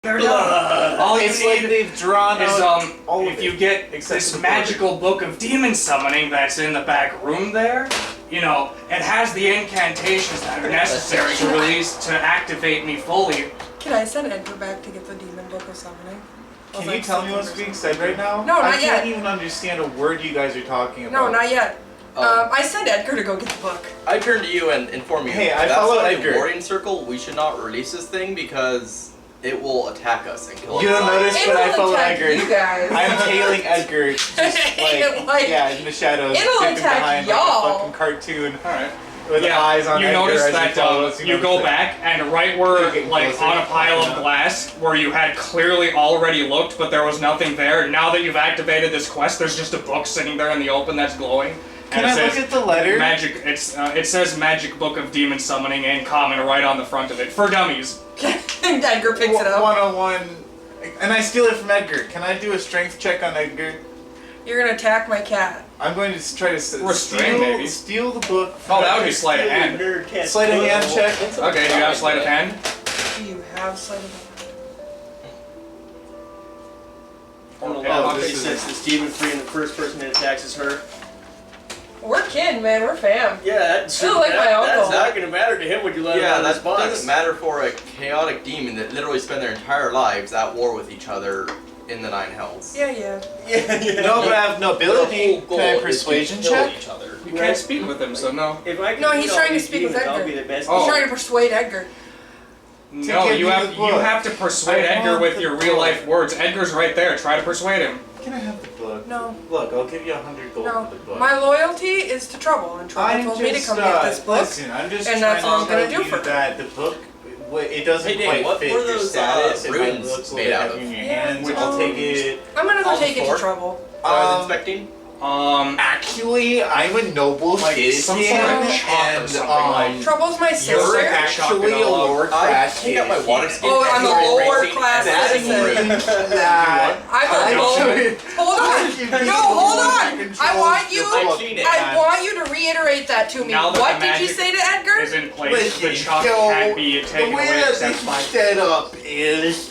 They're done. All you It's need like they've drawn is all if of you it, get except this for the magical book of demon summoning that's in the back room there, you know, it has the incantations that are necessary to release to activate me fully. Can I send Edgar back to get the demon book of summoning? Can you tell me what's being said right now? No, not I can't yet. even understand a word you guys are talking about. No, not yet. I sent Edgar to go get the book. I turn to you and inform you. Hey, I that's follow not Edgar. a warning circle. We should not release this thing because it will attack us and kill us. You don't notice, It but I will follow attack Edgar. you guys. I'm tailing Edgar, just like yeah, in the shadows, It'll dipping attack behind y'all. like a fucking cartoon. Alright. With eyes on you Edgar notice as that he follows. you go back and right where, Getting like closer. on a pile of glass, where you had clearly already looked, but there was nothing there. Now that you've activated this quest, there's just a book sitting there in the open that's glowing. Can And I look at the letter? Magic. It says Magic Book of Demon Summoning in common right on the front of it for dummies. Edgar picks it up. 101, and I steal it from Edgar. Can I do a strength check on Edgar? You're gonna attack my cat. I'm going to try to Restrain, maybe. steal the book. From Oh, that would be Edgar. sleight of hand. Sleight of hand check. Okay, do you have sleight of hand? Do you have sleight of hand? Oh, She this is sets this demon free, and the first person that attacks is her. We're kin, man. We're fam. Yeah, that's Ooh, like my uncle. That's not gonna matter to him when you let him Yeah, out of that this box. doesn't matter for a chaotic demon that literally spend their entire lives at war with each other in the Nine Hells. Yeah. Yeah. No, but I have Their nobility. whole goal Can I is to persuasion kill check? each other. You can't speak with him, so no. If I can No, he's beat all trying to these speak with demons, I'll Edgar. be the best. Oh. He's trying to persuade Edgar. No, give you me have the book. to persuade I Edgar want with the your book. real life words. Edgar's right there. Try to persuade him. Can I have the book? No. Look, I'll give you 100 gold No. for the book. My loyalty is to Trouble, and Trouble told me to come get this book. Listen, I'm just and trying that's what I'm to gonna tell do you for that the book, it doesn't Hey, Dave, quite what fit were your those, status. It might runes look a little made bit out heavy of? in your Yeah, hands. I'll take it. I'm gonna go All take it four? to Trouble. Inspecting? Actually, I'm a noble Like some citizen, sort of chalk or and something, like- Trouble's my you're sister. actually a lower I class take out my water citizen. skin. Oh, I'm a and lower racing, class and that's citizen. means that I'm a lower. Hold on. No, hold on. I want you. I clean it. I want you to reiterate that to me. Now that What the did you magic say to Edgar? is in place. Listen, The chalk so can't be the taken way away that except this by. is set up is,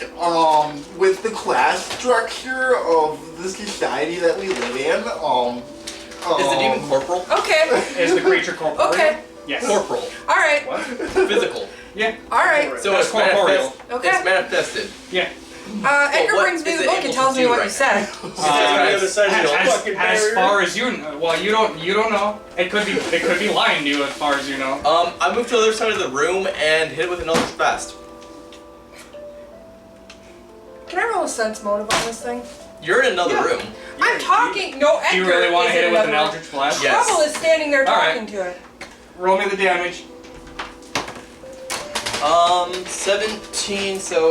with the class structure of the society that we live in, Is the demon corporal? Okay. Is the creature corporeal? Okay. Yes. Corporal. All right. What? Physical. Yeah. All right. So That's it's corporeal. Okay. It's manifested. Yeah. Edgar what brings me is the it book able and to tells me do what right you said. on the other side of the fucking As barrier. far as you know, well, you don't know. It could be lying to you as far as you know. I move to the other side of the room and hit it with an Eldritch Blast. Can I roll a sense motive on this thing? You're in another room. I'm talking. No, Edgar. Do you really want to is hit it in with an another Eldritch Blast? Yeah. Yes. Trouble is standing there All talking right. to it. Roll me the damage. 17, so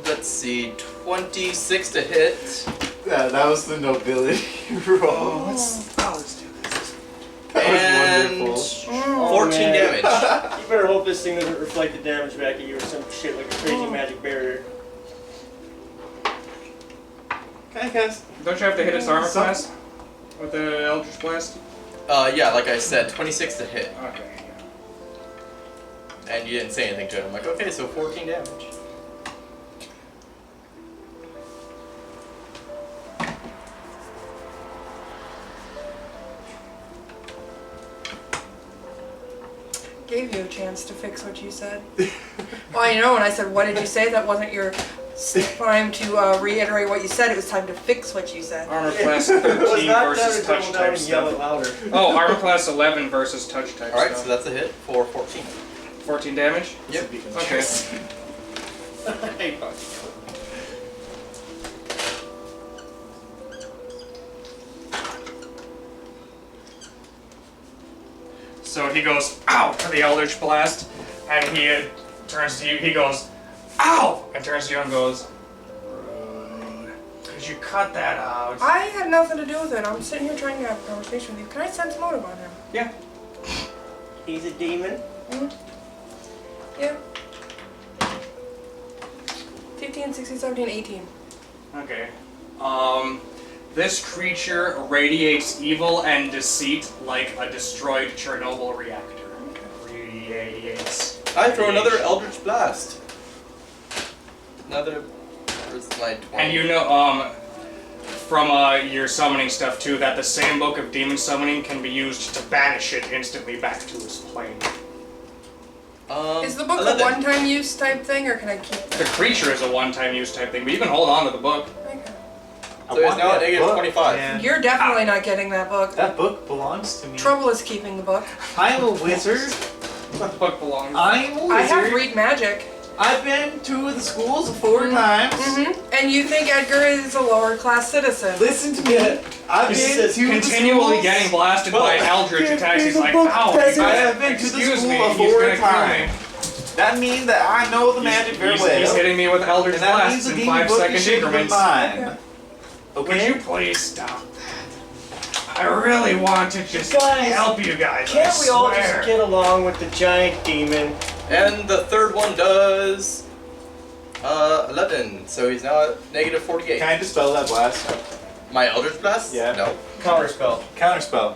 let's see, 26 to hit. Yeah, that was the nobility roll. Let's do this. That was And wonderful. 14 man. damage. You better hope this thing doesn't reflect the damage back at you or some shit like a crazy magic barrier. Can I cast? Don't you have to hit its armor Some- class with the Eldritch Blast? Yeah, like I said, 26 to hit. Okay. And you didn't say anything to it. I'm like, okay, so 14 damage. Gave you a chance to fix what you said. Well, you know, when I said, what did you say? That wasn't your time to reiterate what you said. It was time to fix what you said. Armor class It was 13 not versus time to touch double down type and yell it stuff. louder. Oh, armor class 11 versus touch type Alright, so stuff. that's a hit for 14. 14 damage? Yep. Okay. So he goes, ow, for the Eldritch Blast, and he turns to you, he goes, ow, and turns to you and goes, rude. Could you cut that out? I had nothing to do with it. I'm sitting here trying to have a conversation with you. Can I sense motive on him? Yeah. He's a demon. Yeah. 15, 16, 17, 18. Okay. This creature radiates evil and deceit like a destroyed Chernobyl reactor. Radiates. I throw another Eldritch Blast. Another. Where's my 20? And you know, from your summoning stuff too, that the same book of demon summoning can be used to banish it instantly back to its plane. Is the book 11. a one-time use type thing, or can I keep The that? creature is a one-time use type thing, but you can hold on to the book. Okay. So it's now at negative 25. Man. You're definitely not getting that book. That book belongs to me. Trouble is keeping the book. I'm a wizard. What book belongs? I'm a wizard. I have read magic. I've been to the schools 4 times. And you think Edgar is a lower class citizen. Listen to me. I've He's been to the continually schools. getting blasted by eldritch attacks. He's like, ow, I have been to the excuse me, school he's 4 gonna kill me. times. That means that I know the magic very well. He's hitting me with eldritch and that means blasts the in demon 5 book second should have been increments. mine. Would Okay. you please stop that? I really want to just Guys, help you guys. Can't I we all swear. just get along with the giant demon? And the third one does 11. So he's now at negative 48. Can I dispel that blast? My Eldritch Blast? Yeah. No. Counterspell. Counterspell.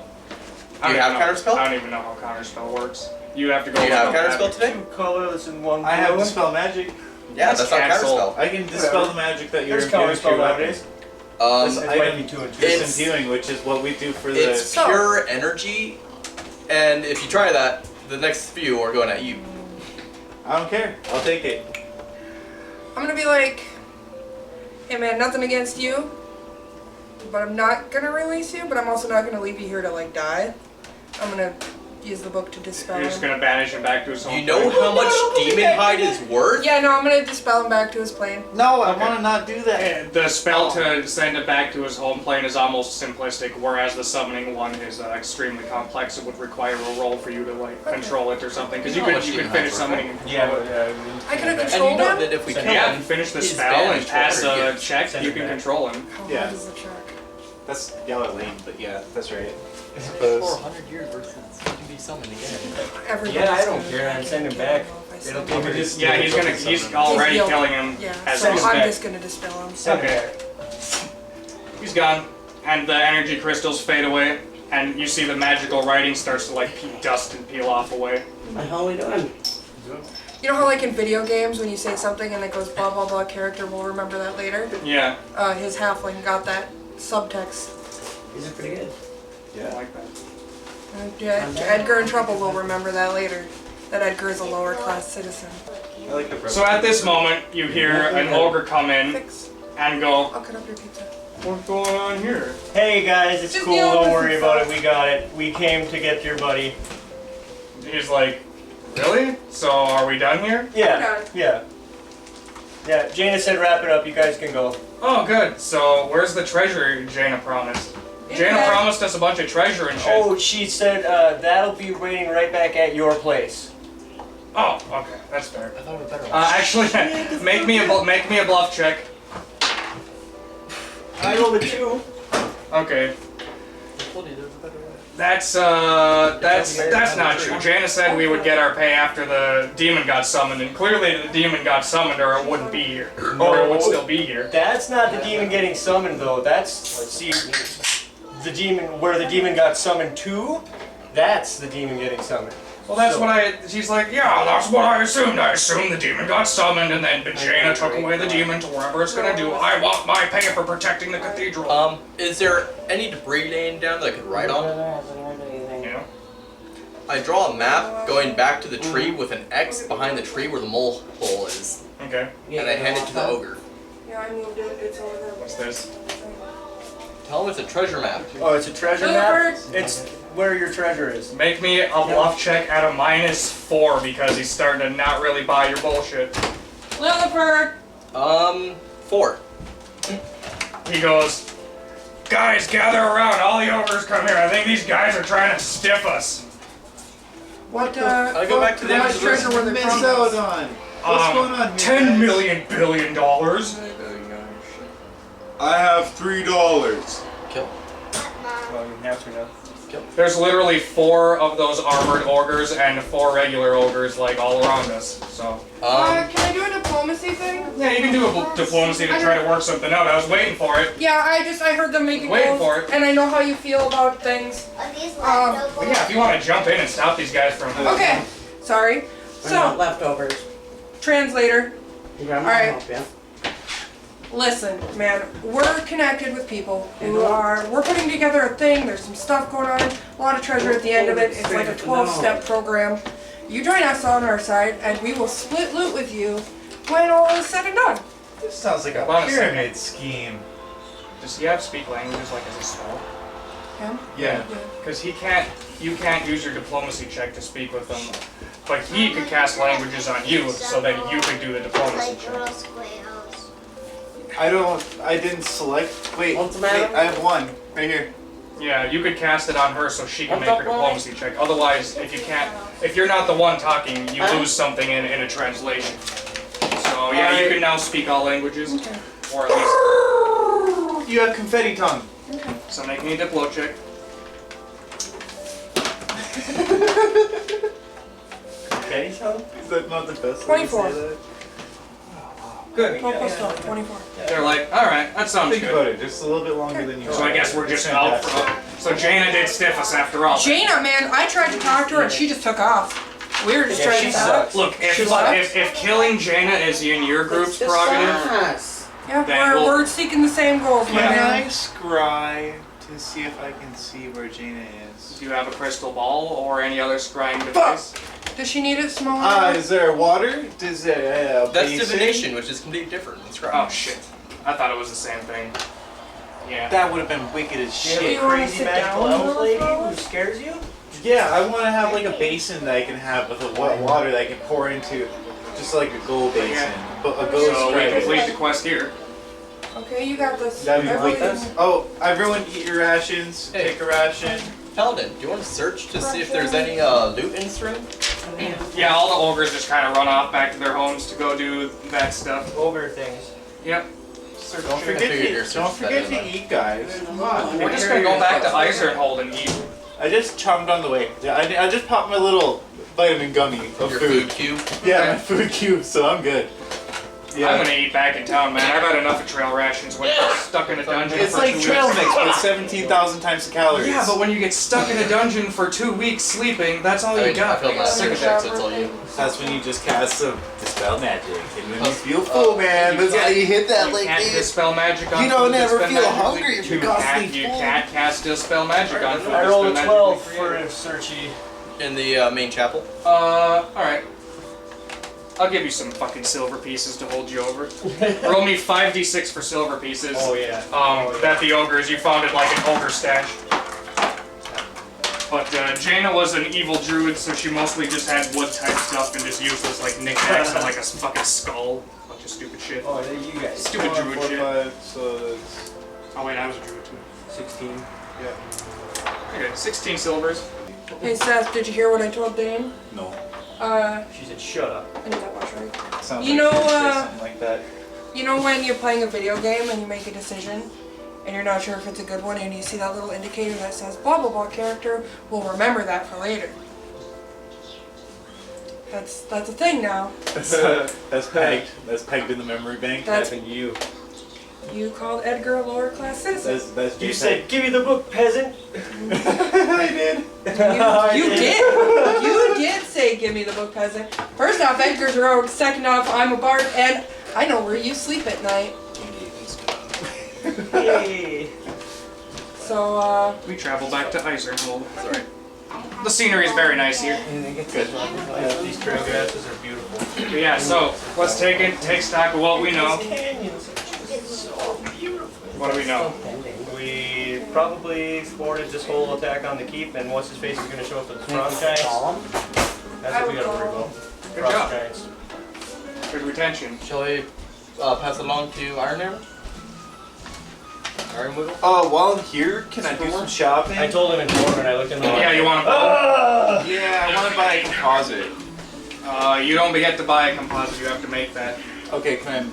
I Do you don't have know- counterspell? I don't even know how counterspell works. You have to go. Do you have with counterspell magic. today? 2 colors and 1 blue. I have dispel magic. Yeah, that's not cancel. counterspell. I can dispel the magic that you're There's doing to counterspell your nowadays. This It item might be 2 and 2. this It's- imbuing, which is what we do for the. It's So- pure energy, and if you try that, the next few are going at you. I don't care. I'll take it. I'm gonna be like, hey man, nothing against you, but I'm not gonna release you, but I'm also not gonna leave you here to like die. I'm gonna use the book to dispel You're just him. gonna banish him back to his home. You know plane. how much demon hide is worth? Yeah, no, I'm gonna dispel him back to his plane. No, I Okay. want to not do that. And the spell to send it back to his home plane is almost simplistic, whereas the summoning one is extremely complex. It would require a roll for you to like control it or something, because You you know how could much you could demon finish hides work, summoning. And Yeah, control but it. I could've And controlled you know him? that if we Send kill Yeah, him, and finish the he's spell banished and pass forever, a yes. check. Send You it can back. control him. How Yeah. hard is the check? That's yellow lane, but yeah, that's right. 400 years versus to be summoned again. Everybody's Yeah, I don't gonna care. die. Send him back. I don't know if I It'll send be him. just- Yeah, he's already He's killing him Yeah, as so we I'm speak. just gonna dispel him. Send him Okay. back. He's gone, and the energy crystals fade away, and you see the magical writing starts to like dust and peel off away. What the hell are we doing? You know how like in video games when you say something and it goes blah blah blah, character will remember that later? Yeah, His halfling got that subtext. These are pretty good. I like that. Yeah, Edgar in Trouble will remember that later. That Edgar is a lower class citizen. I like the. So at this moment, you hear an ogre come in Fix. and go, I'll cut up your pizza. "What's going on here?" Hey guys, it's Just cool. deal Don't with worry it, about it. son. We got it. We came to get your buddy. He's like, "Really? So are we done here?" Yeah. Okay. Yeah. Yeah. Jaina said wrap it up. You guys can go. Oh, good. So where's the treasure Jaina promised? Jaina Yeah. promised us a bunch of treasure and shit. Oh, she said that'll be waiting right back at your place. Oh, okay, that's fair. I thought we were better. Actually, make me a bluff check. I rolled a 2. Okay. I told you there was a better way. That's not true. Jana said we would get our pay after the demon got summoned, and clearly the demon got summoned or it wouldn't be here. Or it would still be here. That's not the demon getting summoned though. That's see the demon where the demon got summoned to. That's the demon getting summoned. Well, that's what she's like, yeah, that's what I assumed. I assumed the demon got summoned, and then Jana took away the demon to wherever it's gonna do. I want my pay for protecting the cathedral. Is there any debris laying down that I could write on? You know? I draw a map going back to the tree with an X behind the tree where the mole hole is, Okay. and I hand it to the ogre. Yeah, I moved it. It's over there. What's this? Tell him it's a treasure map. Oh, it's a treasure map. It's where your treasure is. Make me a bluff check at a -4 because he's starting to not really buy your bullshit. Lilliput! 4. He goes, guys, gather around. All the ogres come here. I think these guys are trying to stiff us. What, I go back to the what end of treasure were they Miss promised? out on. What's going on here? $10 million billion. I have $3. Kill. Well, you have to now. There's literally 4 of those armored ogres and 4 regular ogres like all around us. So Can I do a diplomacy thing? yeah, you can do a diplomacy to try to work something out. I was waiting for it. Yeah, I heard them making Waiting goals, for it. and I know how you feel about things. Are these Um, leftovers? But yeah, if you want to jump in and stop these guys from Okay, sorry. We're not So, leftovers. translator. Your grandma Alright. help you. Listen, man, we're connected with people who are, we're putting together a thing, there's some stuff going on, a lot of treasure at the end of it, it's like a 12-step program. You join us on our side, and we will split loot with you when all is said and done. This sounds like a Hold on a pyramid scheme. Does he have speak languages like as a spell? Him? Yeah. Because you can't use your diplomacy check to speak with them, but he could cast languages on you so that you could do the diplomacy check. I didn't select. Wait, What's the wait, matter? I have one right here. Yeah, you could cast it on her so she can What's make up, her diplomacy check. Otherwise, if you're not the one talking, you lose something in a translation. So yeah, you can now speak all languages, or at least. You have confetti tongue. So make me a diplo check. Okay, so? Is that not the best 24. way to say that? Good. 12 plus 12, 24. They're like, all right, that sounds Think good. about it, just a little bit longer than you. So I guess we're just out for. So Jaina did stiff us after all. Jaina, man, I tried to talk to her and she just took off. We were just Yeah, trying she to sucks. Look, She left? if killing Jaina is in your group's prerogative, Yes. Yeah, Then we're seeking the same goals, my Yeah. Can man. I scry to see if I can see where Jaina is? do you have a crystal ball or any other scrying device? Does she need it smaller? Is there water? Does it That's basin? divination, which is completely different than scrying. Oh shit! I thought it was the same thing. Yeah. That would have been wicked as Do you have Do a you wanna crazy sit magical down elf for lady a who moment? scares you? Yeah, I want to have like a basin that I can have with a water that I can pour into, just like a gold basin, but a gold So we stripe. complete the quest here. Okay, you got this. That'd be like Everything- this. Oh, everyone eat your rations. Hey. Take a ration. Paladin, do you want to search to see if there's any loot in this room? Yeah, all the ogres just kind of run off back to their homes to go do that stuff. Ogre things. Yep. Don't I figured your search was better than mine. eat, guys. Come on. We're just gonna go back to Eisenhold and eat. I just chommed on the way. Yeah, I just popped my little vitamin gummy of Your food. food cube. Yeah, my food cube, so I'm good. Yeah. I'm gonna eat back in town, man. I've had enough of trail rations when you're stuck in a dungeon It's for like 2 trail weeks. mix, but 17,000 times the calories. Yeah, but when you get stuck in a dungeon for 2 weeks sleeping, that's all I you mean, I got. filled my Sick of stomach, that. so it's all you. That's when you just cast some dispel magic, and when you Oh, feel full, man, you that's how can't- you hit that You like can't this. dispel magic on You don't food that's ever been feel magically- hungry if you're constantly You full. can't cast dispel magic on food I that's rolled been a 12 magically for created. a searchy. In the main chapel. Alright. I'll give you some fucking silver pieces to hold you over. Roll me 5d6 for silver pieces. Oh yeah. That the ogres, you found it like an ogre stash. But Jaina was an evil druid, so she mostly just had wood type stuff and just useless like knickknacks and like a fucking skull. Bunch of stupid shit. Oh, there you guys. Stupid druid shit. 5, so that's... Oh wait, I was a druid too. 16. Okay, 16 silvers. Hey Seth, did you hear what I told Dane? No. She said, shut up. I need that watch right. Sounds You like know, you'd say something like that. You know when you're playing a video game and you make a decision and you're not sure if it's a good one and you see that little indicator that says blah blah blah character will remember that for later. That's a thing now. That's pegged. That's pegged in the memory bank. That's- Happened to you. You called Edgar a lower class citizen. That's You said, give me the book, peasant. I did. You did. You did say give me the book, peasant. First off, Edgar's a rogue. Second off, I'm a bard and I know where you sleep at night. Yay. So We travel back to Eisenhold. Sorry. The scenery is very nice here. Yeah, these trail grasses are beautiful. But yeah, so let's take stock of what we know. These canyons are just so beautiful. What do we know? We probably thwarted this whole attack on the keep, and what's his face is going to show up with the frost giants. That's what we gotta worry about. Good Frost job. giants. Good retention. Shall we pass it along to Iron Arrow? Iron Wiggle? While I'm here, can I do some shopping? I told him in Norman, I looked in the Yeah, you want to? Yeah, I want to buy a composite. You don't get to buy a composite. You have to make that. Okay, can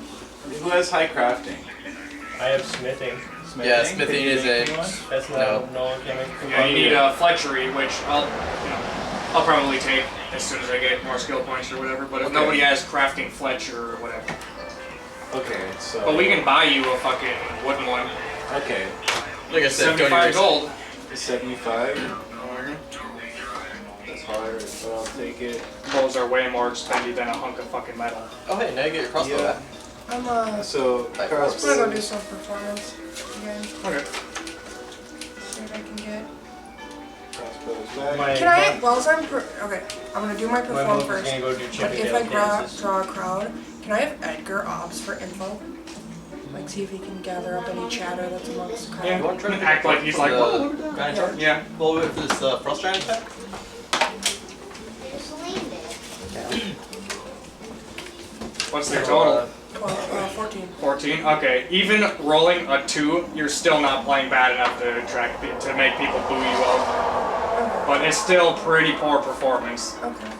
who has high crafting? I have smithing. Yeah, smithing Can you is make a- me one? That's not, no, I can't make Yeah, you need fletchery, which I'll probably take as soon as I get more skill points or whatever. But if Okay. nobody has crafting fletcher or whatever, Okay, so. but we can buy you a fucking wooden one. Okay, Like I said, go to 75 your gold. 75. That's hard, but I'll take it. Bows are way more expensive than a hunk of fucking metal. Oh hey, now you get your crossbow Yeah. back. I'm So I'm gonna go do crossbows. some performance again. Okay. See what I can get. Crossbows back. My Can I? move- Well, as okay, I'm gonna do my My perform move is first. gonna go do But Chippendale if I dances. draw a crowd, can I have Edgar Obbs for info? Like, see if he can gather up any chatter that's amongst the crowd. Yeah. You want to try to Act like he's like, oh, look at that. guy in charge? Yeah. Well, with this frost giant attack? What's their total? 14. 14. Okay. Even rolling a 2, you're still not playing bad enough to to make people boo you out. But it's still pretty poor performance. Okay.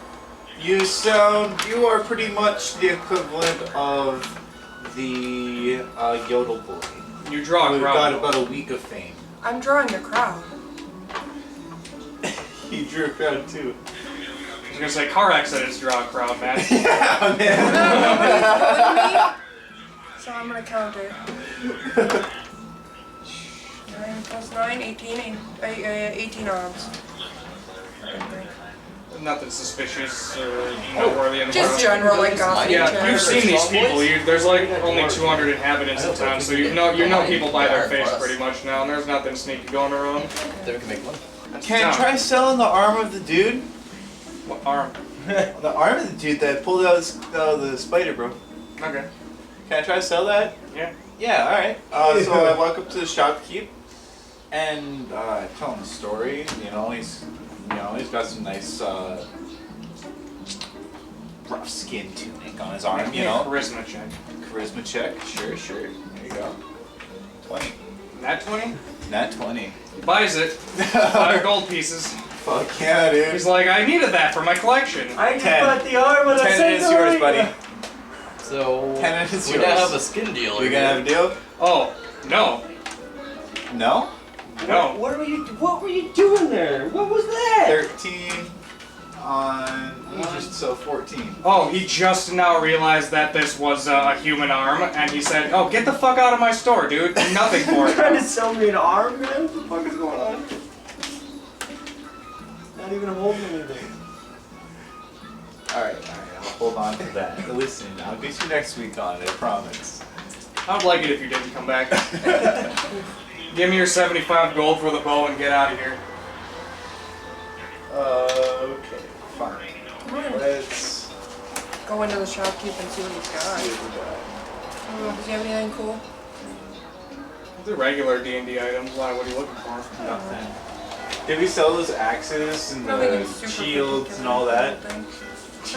You are pretty much the equivalent of the Yodel Boy. You draw a We've got crowd. about a week of fame. I'm drawing a crowd. He drew a crowd too. I was gonna say car accidents draw a crowd, man. Yeah, man. Nobody's pulling me, so I'm gonna count it. 9 plus 9, 18, 18 arms. Nothing suspicious or noteworthy in the Just world. general, like, gossip. Yeah, you've seen these Strong people. boys? There's like only 200 inhabitants in town, so you know people by their face pretty much now, and there's nothing sneaky going around. Then we can make money. That's Can I town. try selling the arm of the dude? What arm? The arm of the dude that pulled out the spider, bro. Okay. Can I try to sell that? Yeah. Yeah, alright. So I walk up to the shopkeep and I tell him a story. He's got some nice rough skin tunic on his arm, you know. Charisma check. Charisma check. Sure. There you go. 20. That 20? Nat 20. He buys it. 5 gold pieces. Fuck yeah, dude. He's like, I needed that for my collection. I just 10. bought the arm and I 10 said is yours, buddy. So, 10 is we yours. now have a skin deal. We gonna have a deal? Oh, no. No? No. What were you doing there? What was that? 13 on 1, so 14. Oh, he just now realized that this was a human arm, and he said, oh, get the fuck out of my store, dude. Nothing for You're trying to it. sell me an arm, man? What the fuck is going on? Not even holding anything. Alright, I'll hold on to that. Listen, I'll get you next week on it, I promise. I would like it if you didn't come back. Give me your 75 gold for the bow and get out of here. Okay, fine. Let's Go into the shopkeep and see what he's see got. what we got. Does he have anything cool? The regular D&D items. Why? What are you looking for? Nothing. Did we sell those axes and Nothing the in super shields and all that? particular.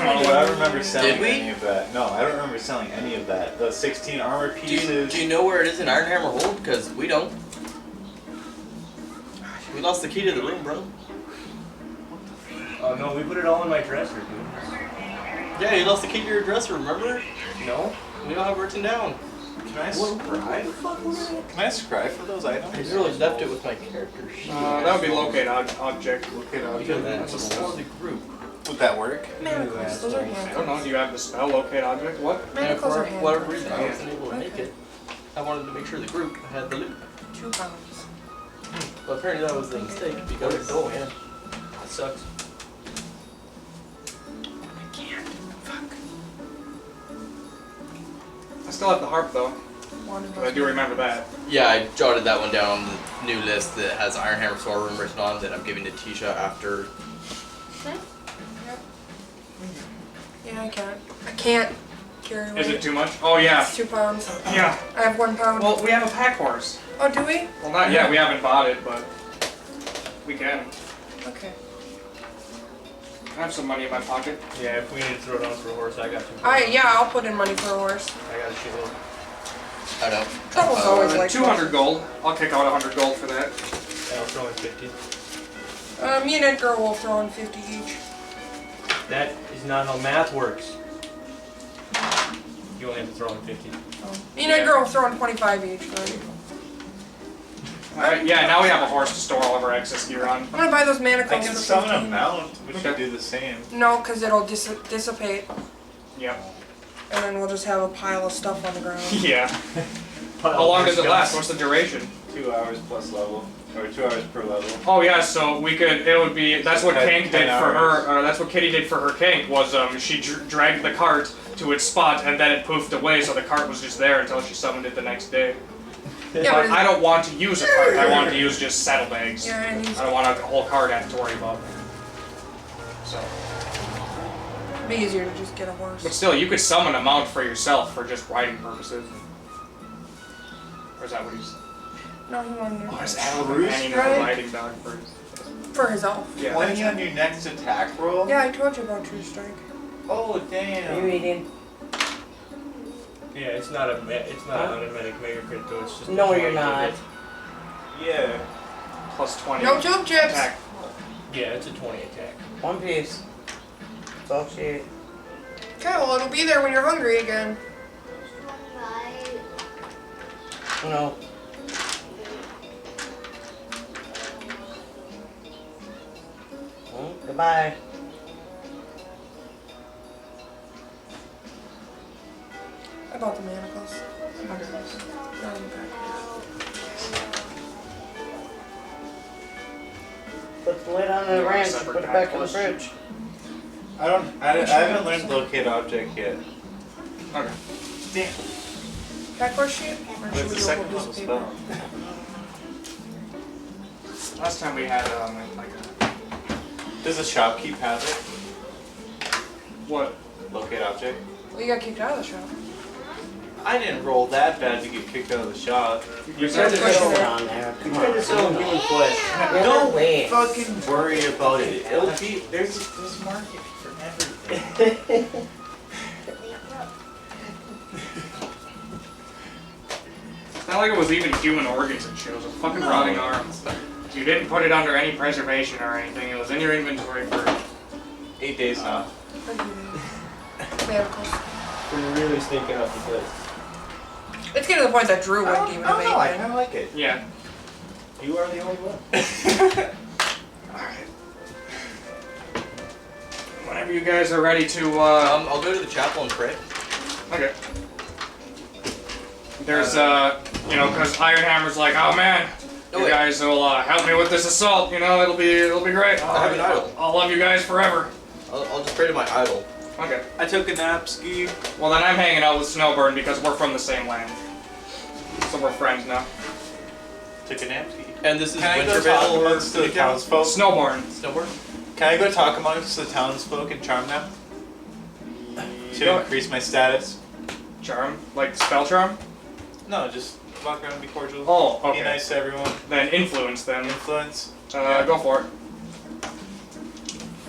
I don't remember selling Did we? any of that. No, I don't remember selling any of that. The 16 armor Do pieces. you know where it is in Ironhammer Hold? Because we don't. We lost the key to the room, bro. Oh no, we put it all in my dresser, dude. Yeah, you lost the key to your dresser, remember? No? We don't have it written down. Can I scribe? Can I scribe for those items? I literally left it with my character sheet. That would be locate object. Look it up. You know that. That's a Before the group. Would that work? Manacles, those are I don't handcuffs. know. Do you have the spell locate object? What? And Manacles for are whatever handcuffs. reason, I wasn't able to make Okay. it. I wanted to make sure the group had the loot. 2 pounds. But apparently that was the mistake because it's oh yeah. That sucks. I can't. Fuck. I still have the harp though. I do remember that. Yeah, I jotted that one down on the new list that has Ironhammer Sword Room written on that I'm giving to Tisha after. Yeah, I can't. I can't carry weight. Is it too much? Oh yeah. It's 2 pounds. Yeah. I have 1 pound. Well, we have a pack horse. Oh, do we? Well, not yet. We haven't bought it, but we can. Okay. I have some money in my pocket. Yeah, if we need to throw it on for a horse, I got two. I'll put in money for a horse. I got a shitload. I don't. Trouble's always like 200 gold. I'll kick out 100 gold for that. And I'll throw in 50. Me and Edgar will throw in 50 each. That is not how math works. You only have to throw in 50. Me and Edgar will throw in 25 each. Right? Alright, yeah, now we have a horse to store all of our excess gear on. I'm gonna buy those manacles I can for summon a 15. mount. We should Okay. do the same. No, because it'll dissipate. Yep. And then we'll just have a pile of stuff on the ground. Yeah. How long does it last? What's the duration? 2 hours plus level, or 2 hours per level. Oh yeah, so we could. It would be. That's what Ten- Kank did 10 for hours. her. That's what Kitty did for her Kank. Was she dragged the cart to its spot and then it poofed away, so the cart was just there until she summoned it the next day. Yeah, But but I don't want to use a cart. I want to use just saddlebags. yeah, and I don't want a whole cart I have to worry about. So, it'd be easier to just get a but horse. still, you could summon a mount for yourself for just riding purposes. Or is that what he's? No, he wanted Oh, to. is that a Roost companion or ride? a riding dog first? For his elf. Yeah. 20 on your next attack roll? Yeah, I told you about True Strike. Oh, Are you damn. reading? Yeah, it's not an automatic mega crit though. It's just. No, a you're 20 not. hit. Yeah. Plus 20. No joke, Chips! Attack. Yeah, it's a 20 attack. One piece. It's all shit. Okay, well, it'll be there when you're hungry again. No. Goodbye. I bought the manacles. Not in the package. Put the lid on the You want a ranch and separate put it back in the pack? fridge. I haven't learned locate object yet. Okay. Damn. Backward sheet? Or should What's we the do second a whole level piece of spell? paper? Last time we had like a Does the shopkeep have it? what? Locate object? Well, you got kicked out of the shop. I didn't roll that bad to get kicked out of the shop. You tried to Put sell it on there. You Come tried to on. sell him human flesh. Don't wait. fucking worry about it. It'll be there's market for everything. It's not like it was even human organs and shit. It was a fucking rotting arm. You didn't put it under any preservation or anything. It was in your inventory for 8 days now. Manacles. We're really stinking up the place. It's getting to the point that Drew I wouldn't don't even know. I make kind of like it. yeah. You are the only one. Alright. Whenever you guys are ready to I'll go to the chapel and pray. okay. There's you know, because Ironhammer's like, oh man, Oh, you wait. guys will help me with this assault. You know, it'll be great. I have an idol. I'll love you guys forever. I'll just pray to my idol. Okay. I took a nap, ski. Well, then I'm hanging out with Snowburn because we're from the same land. So we're friends now. Took a nap, ski. And this is Can I go talk Wintervale or amongst the townsfolk? Snowborn. Snowboard? Can I go talk amongst the townsfolk and charm them? To Go- increase my status? Charm? Like spell charm? No, just walk around and be cordial. Oh, Be okay. nice to everyone. Then influence them. Influence. Go for it.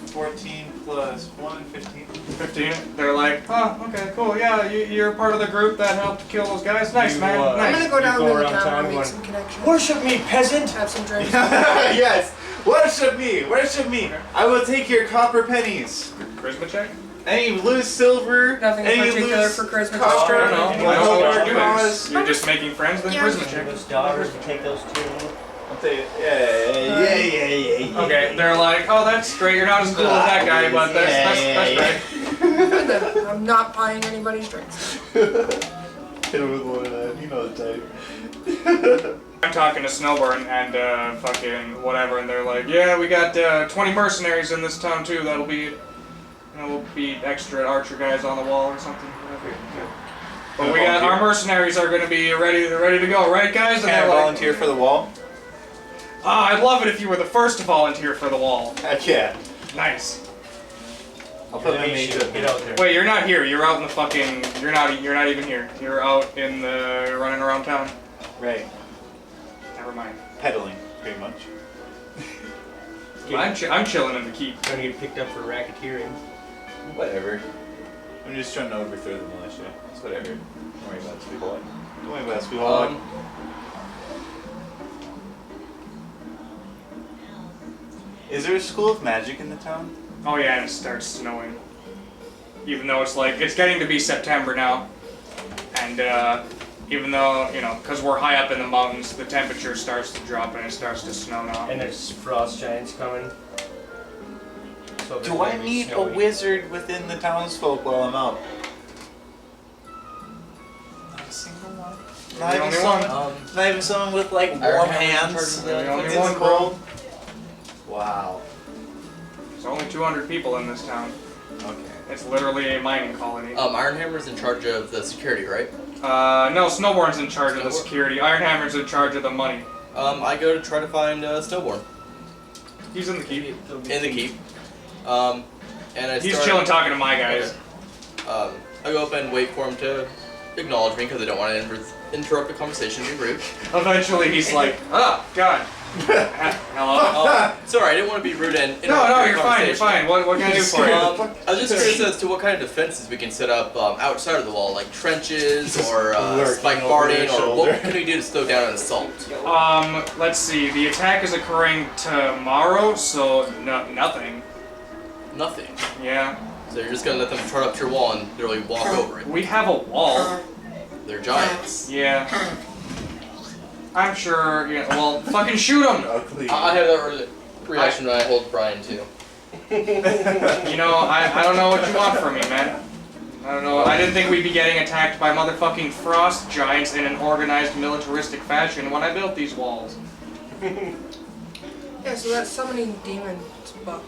14 plus 1, 15. 15. They're like, oh, okay, cool. Yeah, you're part of the group that helped kill those guys. Nice, You, man. I'm Nice. gonna go down go to the around town town and make going, some connections. Worship me, peasant! Have some drinks. Yes! Worship me! Worship me! I will take your copper pennies. Charisma check? Any loose silver. Nothing in any particular loose for charisma, copper, just I don't know. any I don't know what lower you're doing. cause. You're just making friends, then Yeah. charisma Take check. those daughters, you take those two. I'll tell you. Yeah. Okay, they're like, oh, that's great. You're not as cool as that guy, but that's great. I'm not buying anybody's drinks. Hit him with one of that. You know the type. I'm talking to Snowburn and fucking whatever, and they're like, yeah, we got 20 mercenaries in this town too. That'll be, we'll be extra archer guys on the wall or something. Whatever. Yeah. But we got our mercenaries are gonna be ready to go, right, guys? And Can I they're like, volunteer for the wall? I'd love it if you were the first to volunteer for the wall. Heck yeah. Nice. I'll put my mage up. Get out there. Wait, you're not here. You're out in the fucking. You're not even here. You're out in the running around town. Right. Never mind. Pedaling, pretty much. I'm chilling in the keep. Gonna get picked up for racketeering. Whatever. I'm just trying to overthrow the militia. It's whatever. Don't worry about it, sweetheart. Don't worry about it, sweetheart. Is there a school of magic in the town? Oh yeah, and it starts snowing. Even though it's getting to be September now, and even though because we're high up in the mountains, the temperature starts to drop and it starts to snow now. And there's frost giants coming. So Do I need a wizard within the townsfolk while I'm out? Not a single one. Not The even only someone. one. Not even someone with like Iron warm Hammer's in charge hands. of The the only It's one, cold. Wow. There's only 200 people in this town. Okay. It's literally a mining colony. Ironhammer's in charge of the security, right? No, Snowborn's in charge of the Snowborn? security. Ironhammer's in charge of the money. I go to try to find Snowborn He's in the keep. in the keep. And I He's start, chilling talking to my guys. I go up and wait for him to acknowledge me because I don't want to interrupt the conversation and be rude. Eventually he's like, oh, God. Hello? Sorry, I didn't want to be rude and interrupt No, your you're fine, you're conversation. fine. What can I do for you? I was just curious as to what kind of defenses we can set up outside of the wall, like trenches or lurking spike over your guarding, or shoulder. what can we do to slow down an assault? Let's see. The attack is occurring tomorrow, so nothing. Nothing. Yeah. So you're just gonna let them turn up to your wall and literally walk over it. We have a wall. They're giants. Yeah. I'm sure, yeah, well, fucking shoot him! Ugly. I have that reaction when I hold Brian too. You know, I don't know what you want from me, man. I don't know, I didn't think we'd be getting attacked by motherfucking frost giants in an organized militaristic fashion when I built these walls. Yeah, so that summoning demons book.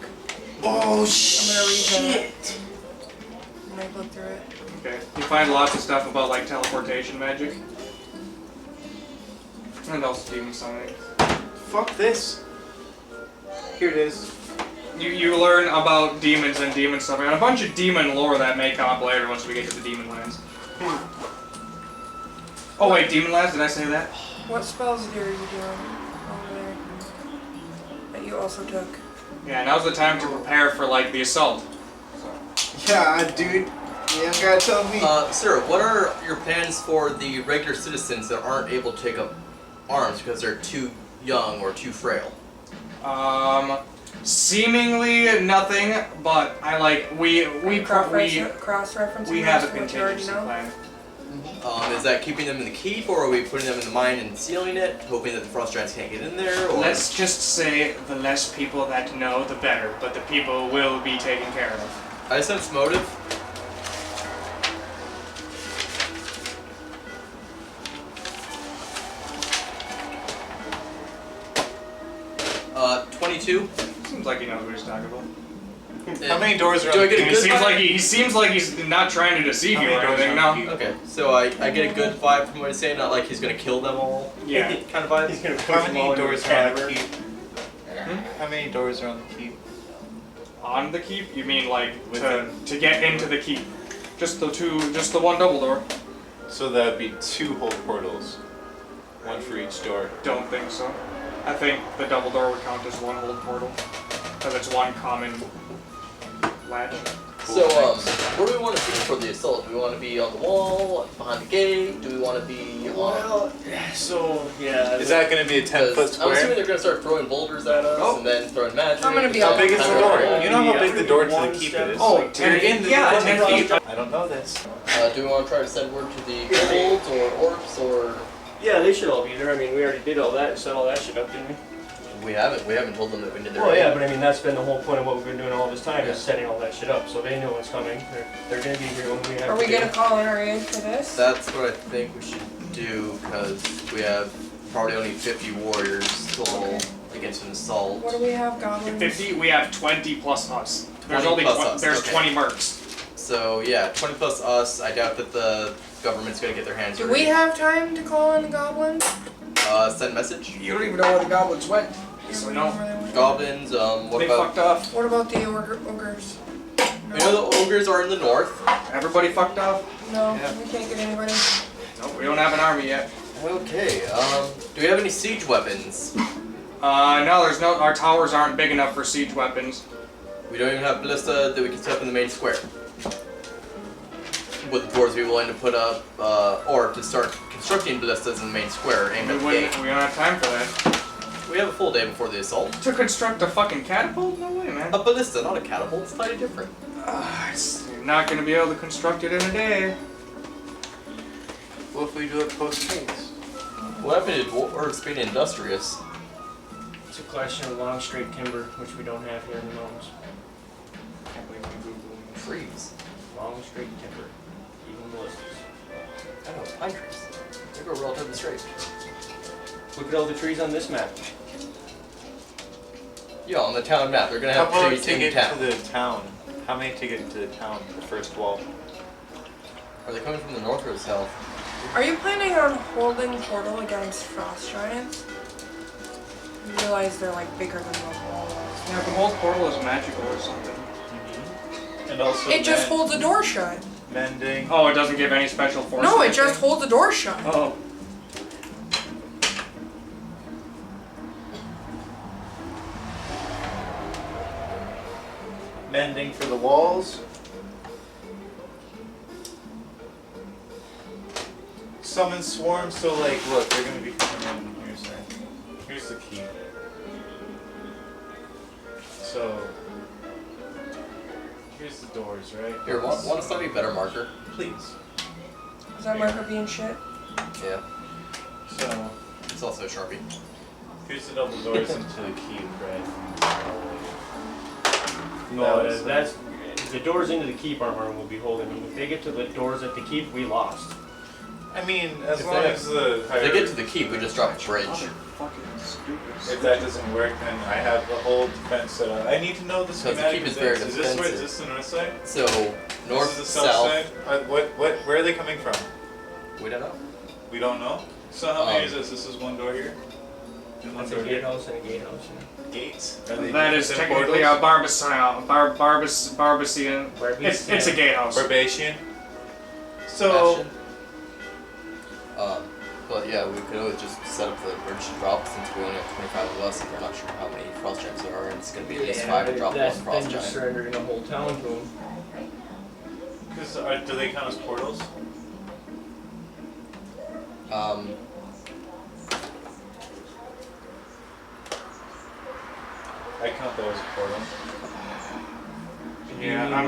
Oh I'm gonna read that. I'm gonna go through it. Okay. You find lots of stuff about, like, teleportation magic. And also demon summoning. Fuck this. Here it is. You learn about demons and demon summoning, and a bunch of demon lore that may come up later once we get to the demon lands. Oh wait, demon lands, did I say that? What spells are you doing over there? That you also took. Yeah, now's the time to prepare for, like, the assault. Yeah, dude. You don't gotta tell me. Sir, what are your plans for the regular citizens that aren't able to take up arms because they're too young or too frail? Seemingly nothing, but I like we Cross-reference. have a contingency plan. Is that keeping them in the keep, or are we putting them in the mine and sealing it, hoping that the frost giants can't get in there? Or Let's just say the less people that know, the better. But the people will be taken care of. I sense motive. Uh, 22. Seems like he knows what he's talking about. How many doors are Do on I the get a He good seems vibe? like he seems like he's not trying to deceive How you many or doors anything. are on No. the Okay, so I get a good vibe from what he's saying, not like he's gonna kill them all. Yeah. Kind of vibe. He's gonna push How them many all into doors a are on the cavern. keep? How many doors are on the keep? On the keep? You mean like Within. to get into the keep? Just the one double door. So that would be 2 hold portals. 1 for each door. Don't think so. I think the double door would count as one hold portal. Because it's one common latch. So, where do we want to be for the assault? Do we want to be on the wall, behind the gate? Do we want to be on... Well, so yeah. Is that going to be a 10-foot I'm assuming square? they're going to start throwing boulders at us, Oh. and then throwing magic. I'm gonna be How on big is the the door? side. You know how Yeah. big the door to the One keep step. is? Oh, You're 10 in the yeah, one 10 keep. feet. I don't know this. Do we want to try to send word to the kobolds or orcs or... Yeah, they should all be there. I mean, we already did all that and set all that shit up, didn't we? We haven't told them that we did their Well, yeah, but I mean, that's been the whole point of what we've been doing all this time, Yeah. is setting all that shit up, so they know what's coming. They're gonna be here when we have Are to we do. gonna call in our aid for this? That's what I think we should do, because we have probably only 50 warriors total against an assault. What do we have, goblins? 50, we have 20 plus us. There's 20 only plus 20, us, there's okay. 20 mercs. So yeah, 20 plus us. I doubt that the government's gonna get their hands Do dirty. we have time to call in the goblins? Send message. You don't even know where the goblins went. So Do we no. know where they went? Goblins. What They about? fucked off. What about the ogres? We know the ogres are in the north. Everybody fucked off. No, Yeah. we can't get anybody. No, we don't have an army yet. Okay. Do we have any siege weapons? No, there's no. Our towers aren't big enough for siege weapons. We don't even have ballista that we can set up in the main square. Would the dwarves be willing to put up, or to start constructing ballistas in the main square aimed We at the wouldn't. gate? We don't have time for that. We have a full day before the assault. To construct a fucking catapult? No way, man. A ballista, not a catapult. It's slightly different. You're not gonna be able to construct it in a day. What if we do it post-haste? What happened to dwarves being industrious? It's a question of long, straight timber, which we don't have here in the mountains. Can't believe I'm Googling this. Freeze. Long, straight timber. Even ballistas. I don't know, pine trees. They grow relatively straight. Look at all the trees on this map. Yeah, on the town map, they're gonna How have about trees to in get town. to the town? How many to get to the town? The first wall. Are they coming from the north or the south? Are you planning on holding portal against frost giants? You realize they're like bigger than the walls. Yeah, the whole portal is magical or something. And also It just holds the door shut. mending. Oh, it doesn't give any special force. No, or it just anything? holds the door shut. Oh. Mending for the walls. Summon swarms, so like, look, they're gonna be coming in. Here's the key. So, here's the doors, right? Here, want a slightly better marker? Please. Is that marker being shit? Yeah. So, It's also a Sharpie. here's the double doors into the keep, right? No, that's the doors into the keep armor will be holding them. If they get to the doors at the keep, we lost. I mean, as If long they- as the If they get to the keep, we just drop a bridge. Fucking stupid. if that doesn't work, then I have the whole defense set up. I need to know the Because the schematic keep of is very this. Is this where? defensive. Is this the north side? So, north, This is the south side. Where are they coming from? we don't know. We don't know. So how many Um, is this? This is one door here. And one That's a door here. gatehouse and a gatehouse. Gates. That is technically a Barbasian. It's a gatehouse. Barbatian. So Bastion. But yeah, we could always just set up the bridge to drop since we only have 25 of us and we're not sure how many frost giants there are, and it's gonna be at least 5 to drop that's one frost then just giant. surrendering a whole town to them. because do they count as portals? I count that as a portal. Yeah, I'm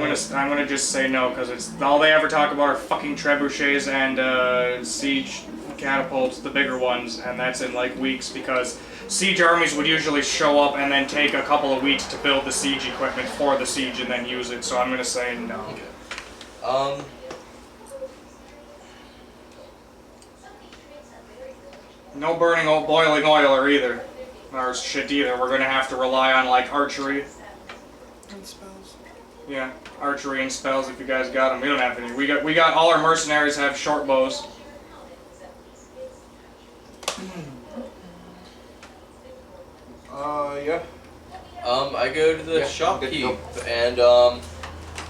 gonna just say no because it's all they ever talk about are fucking trebuchets and siege catapults, the bigger ones, and that's in like weeks because siege armies would usually show up and then take a couple of weeks to build the siege equipment for the siege and then use it. So I'm gonna say no. Okay. No burning old boiling oil or either. Or shit either. We're gonna have to rely on like archery. And spells. Yeah, archery and spells if you guys got them. We don't have any. We got all our mercenaries have short bows. Yeah. I go to the Yeah, shopkeep and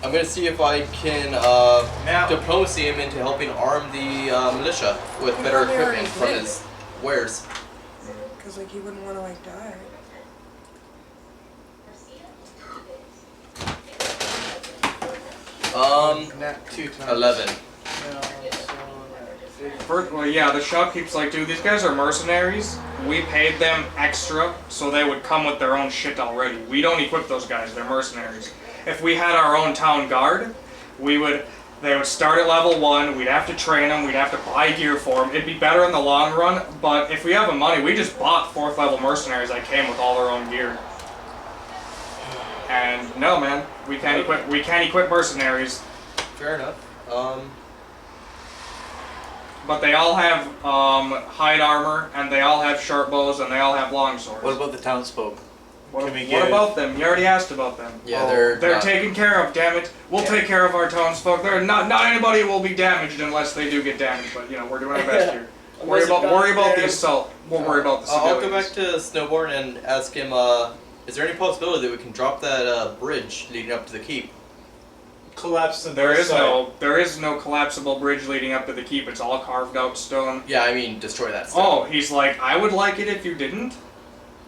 I'm gonna see if I can Now, diplomacy him into helping arm the militia with We better probably already equipment from did. his wares. Because like you wouldn't want to like die. two times. 11. First, well, yeah, the shopkeep's like, dude, these guys are mercenaries. We paid them extra, so they would come with their own shit already. We don't equip those guys; they're mercenaries. If we had our own town guard, they would start at level 1. We'd have to train them. We'd have to buy gear for them. It'd be better in the long run. But if we have the money, we just bought 4th level mercenaries that came with all their own gear. And no, man, we can't equip. We can't equip mercenaries. Fair enough. But they all have hide armor, and they all have sharp bows, and they all have long swords. What about the townsfolk? What Can we what get- about them? You already asked about them. Yeah, Oh, They're not- taken care of, damn it. We'll take care of our townsfolk. They're not anybody will be damaged unless they do get damaged, but you know, we're doing our best here. Worry about the assault. We'll worry about the I'll civilians. go back to Snowborn and ask him, is there any possibility that we can drop that bridge leading up to the keep? Collapse the There north is side. no collapsible bridge leading up to the keep. It's all carved out stone. Yeah, I mean, destroy that stuff. Oh, he's like, I would like it if you didn't,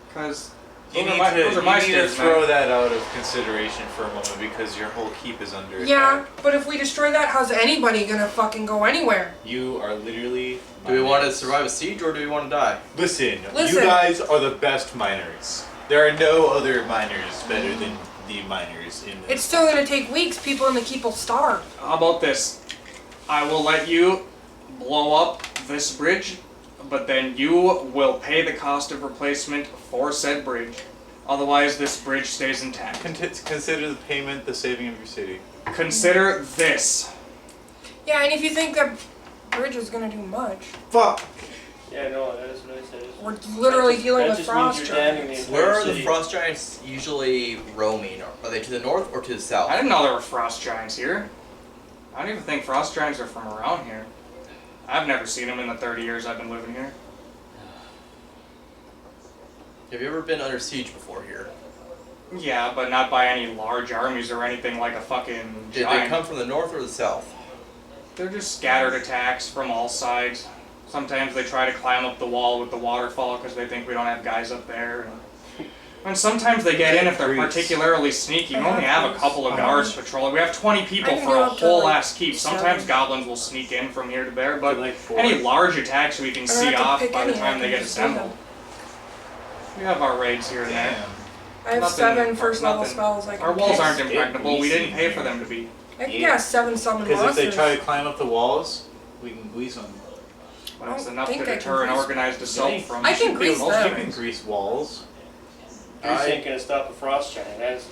because You those need are my, to, those are my you need to stairs, throw man. that out of consideration for a moment because your whole keep is under Yeah, attack. but if we destroy that, how's anybody gonna fucking go anywhere? You are literally. Do we want to miners. survive a siege or do we want to die? Listen, Listen. you guys are the best miners. There are no other miners better than the miners in this. It's still gonna take weeks. People in the keep will starve. How about this? I will let you blow up this bridge, but then you will pay the cost of replacement for said bridge. Otherwise, this bridge stays intact. Consider the payment the saving of your city. Consider this. Yeah, and if you think that bridge is gonna do much. Fuck. Yeah, no, that is what I said. We're literally dealing That with just means frost you're damming the giants. entire Where are the city. frost giants usually roaming? Are they to the north or to the south? I didn't know there were frost giants here. I don't even think frost giants are from around here. I've never seen them in the 30 years I've been living here. Have you ever been under siege before here? Yeah, but not by any large armies or anything like a fucking Did giant. they come from the north or the south? They're just scattered attacks from all sides. Sometimes they try to climb up the wall with the waterfall because they think we don't have guys up there. And sometimes they get in if they're particularly sneaky. We only have a couple of guards patrolling. We have 20 people I can for go a up to, whole like, ass keep. Sometimes 7. goblins will sneak in from here to there, but Like 4. any large attacks we can I don't see have to off pick by the any, I time can they get just do assembled. them. We have our raids here and there. Damn. I have Nothing- 7 first level nothing. spells I can Our walls cast. aren't impregnable. We didn't pay for them to be. I can Yeah. cast 7 summon Because if monsters. they try to climb up the walls, we can grease them. But it's I don't enough to think I deter can an grease- organized assault from. I can grease You them. can grease walls. Grease ain't gonna stop a frost giant. That's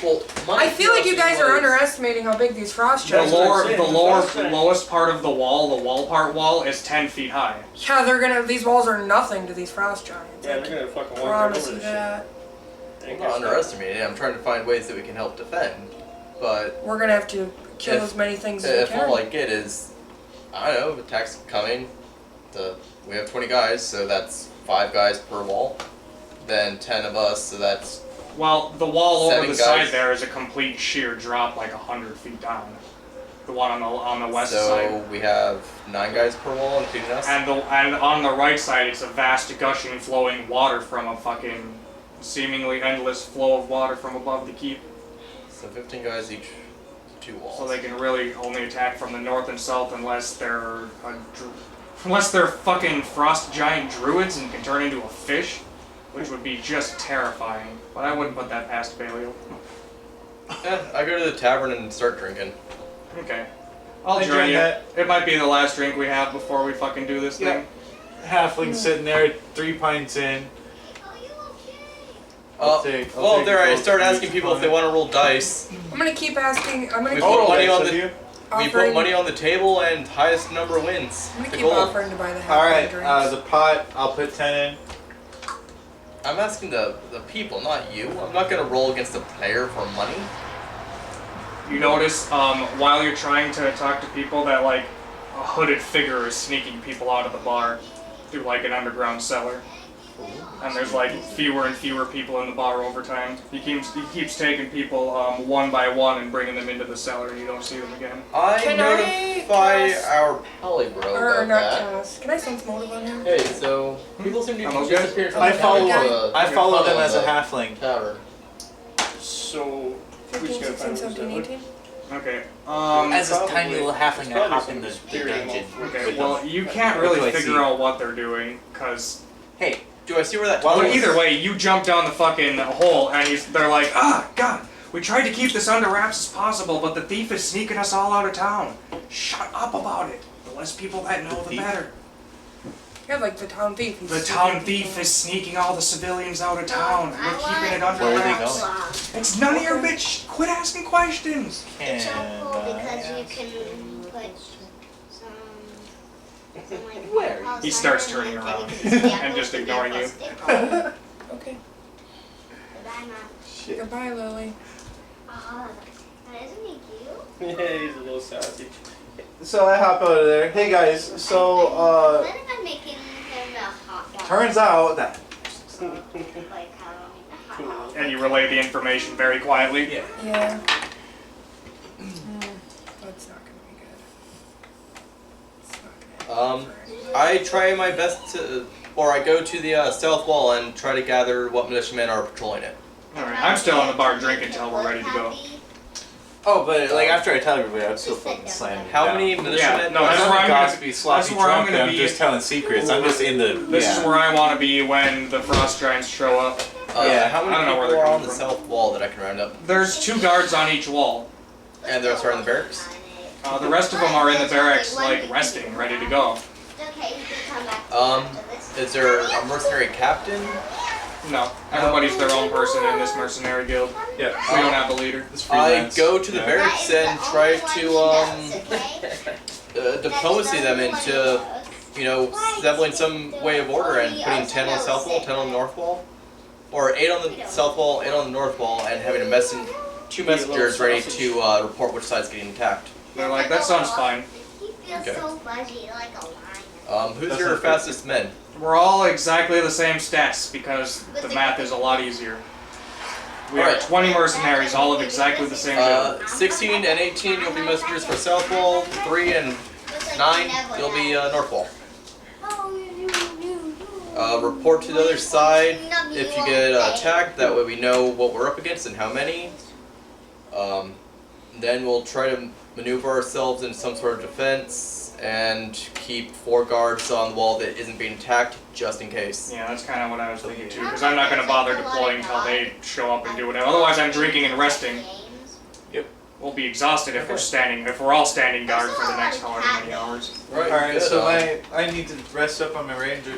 Well, I feel like you guys are was- underestimating how big these frost The giants what I'm are. saying, the the lower, frost giant- lowest part of the wall part wall, is 10 feet high. Yeah, these walls are nothing to these frost giants. yeah, I they're can gonna fucking walk right promise over you this shit. that. They ain't I'm not gonna stop. underestimating it. I'm trying to find ways that we can help defend. But We're gonna have to kill If- as many things as we if can. all I get is, I don't know, attacks coming, we have 20 guys, so that's 5 guys per wall. Then 10 of us, so that's Well, the wall over 7 the guys. side there is a complete sheer drop, like 100 feet down. The one on the west so side, we have 9 guys per wall, including us. and on the right side, it's a vast gushing, flowing water from a fucking seemingly endless flow of water from above the keep. So 15 guys each, 2 walls. So they can really only attack from the north and south unless they're fucking frost giant druids and can turn into a fish, which would be just terrifying. But I wouldn't put that past Baliel. I go to the tavern and start drinking. Okay. I'll I join join you. that. It might be the last drink we have before we fucking do this Yeah. thing. Halfling sitting there, 3 pints in. I'll take there I both start each asking people if they pint. want to roll dice. I'm gonna keep asking. I'm gonna We keep put money dice, on have the you? we put offering. money on the table and highest number wins. I'm gonna The keep goal. offering to buy the half Alright, drinks. the pot, I'll put 10 in. I'm asking the people, not you. I'm not gonna roll against the player for money. You notice while you're trying to talk to people that like a hooded figure is sneaking people out of the bar through like an underground cellar. And there's like fewer and fewer people in the bar over time. He keeps taking people one by one and bringing them into the cellar, and you don't see them again. I Can I notify cast- our pally bro or about not that. cast. Can I sense motive on him? Hey, so people seem to I'm be okay. disappearing from I the follow tavern. I follow them funnel as a the halfling. Tavern. So, we 15, just gotta 16, find 17, who's 18? Okay. As this Probably. tiny little halfling It's that probably hop some in the theory dungeon. involved. Okay. with Well, them. you can't What really do I figure see? out what they're doing, cause. Hey, Do I see where that Well, But tunnel is? either way, you jump down the fucking hole, and they're like, ah, God, we tried to keep this under wraps as possible, but the thief is sneaking us all out of town. Shut up about it. The less people that know, the thief? better. Yeah, like the town thief. He's The sneaking town people thief out. is sneaking all the civilians out of town. We're keeping it under Where are they wraps. going? It's none of your bitch. Quit asking questions. It's so cool And, because you yes. can put some like Where? house He starts on it, turning and around you can staple and just it ignoring you. together. Okay. But I'm not. Shit. Goodbye, Lily. Oh, isn't he cute? Yeah, he's a little sassy. So I hop out of there. Hey guys, so When am I making him a hot dog? turns out that Like how Cool. And you relay the information very quietly. yeah. Yeah. That's not gonna be good. It's not gonna happen for anyone. I try my best to, or I go to the south wall and try to gather what militiamen are patrolling it. Alright, I'm still on the bar drinking until we're ready to go. Oh, but like after I tell everybody, I'd still fucking slam. How down. many militiamen? no, I'm that's not where a I'm gonna gossipy, sloppy that's where I'm drunk. gonna I'm be. just telling secrets. I'm just in the. This yeah. is where I want to be when the frost giants show up. Yeah, How many I don't know where people they're are on coming the from. south wall that I can round up? There's 2 guards on each wall. And the rest are in the barracks? The rest of them are in the barracks, like resting, ready to go. Okay, you can come back. Is there a mercenary captain? No, everybody's their own person in this mercenary guild. Yeah. We don't have a leader. It's I freelance. go to the Yeah. barracks and try to diplomacy them into, you know, establishing some way of order and putting 10 on the south wall, 10 on the north wall, or 8 on the south wall, 8 on the north wall, and having two messengers ready to report which side's getting attacked. They're like, that sounds fine. He feels Okay. so fuzzy, like a lion. Who's That's your not good. fastest men? We're all exactly the same stats because the math is a lot easier. We have Alright. 20 mercenaries, all of exactly the same gender. 16 and 18, you'll be messengers for south wall. 3 and 9, you'll be north wall. Report to the other side if you get attacked. That way we know what we're up against and how many. Then we'll try to maneuver ourselves into some sort of defense and keep 4 guards on the wall that isn't being attacked, just in case. Yeah, that's kind of what I was thinking too, because I'm not going to bother deploying until they show up and do whatever. Otherwise, I'm drinking and resting. We'll be exhausted if we're all standing guard for the next however many hours. Right. Alright, good, so I need to rest up on my ranger to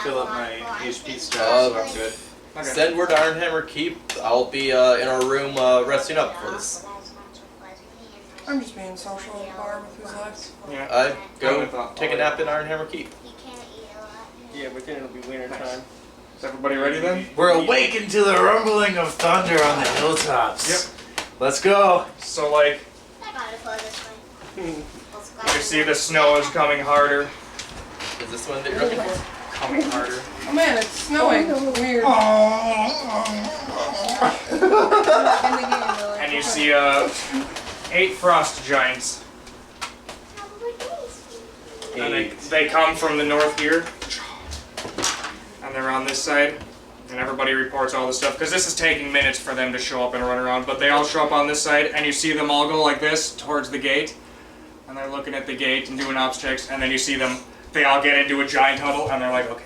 fill up my HP stats, so I'm good. Okay. Send word to Ironhammer Keep. I'll be in our room resting up for this. I'm just being social at the bar with who's left. Yeah. Go take a nap in Ironhammer Keep. He can't eat a lot. Yeah, but then it'll be winter time. Is everybody ready then? We're awakened to the rumbling of thunder on the hilltops. Yep. Let's go. So like, I gotta go this way. you see the snow is coming harder. Is this one that you're looking for? Coming harder. Oh man, it's snowing. Weird. And you see 8 frost giants. And they come from the north here. And they're on this side. And everybody reports all this stuff. Because this is taking minutes for them to show up and run around. But they all show up on this side. And you see them all go like this towards the gate. And they're looking at the gate and doing ops checks. And then you see them, they all get into a giant huddle. And they're like, okay.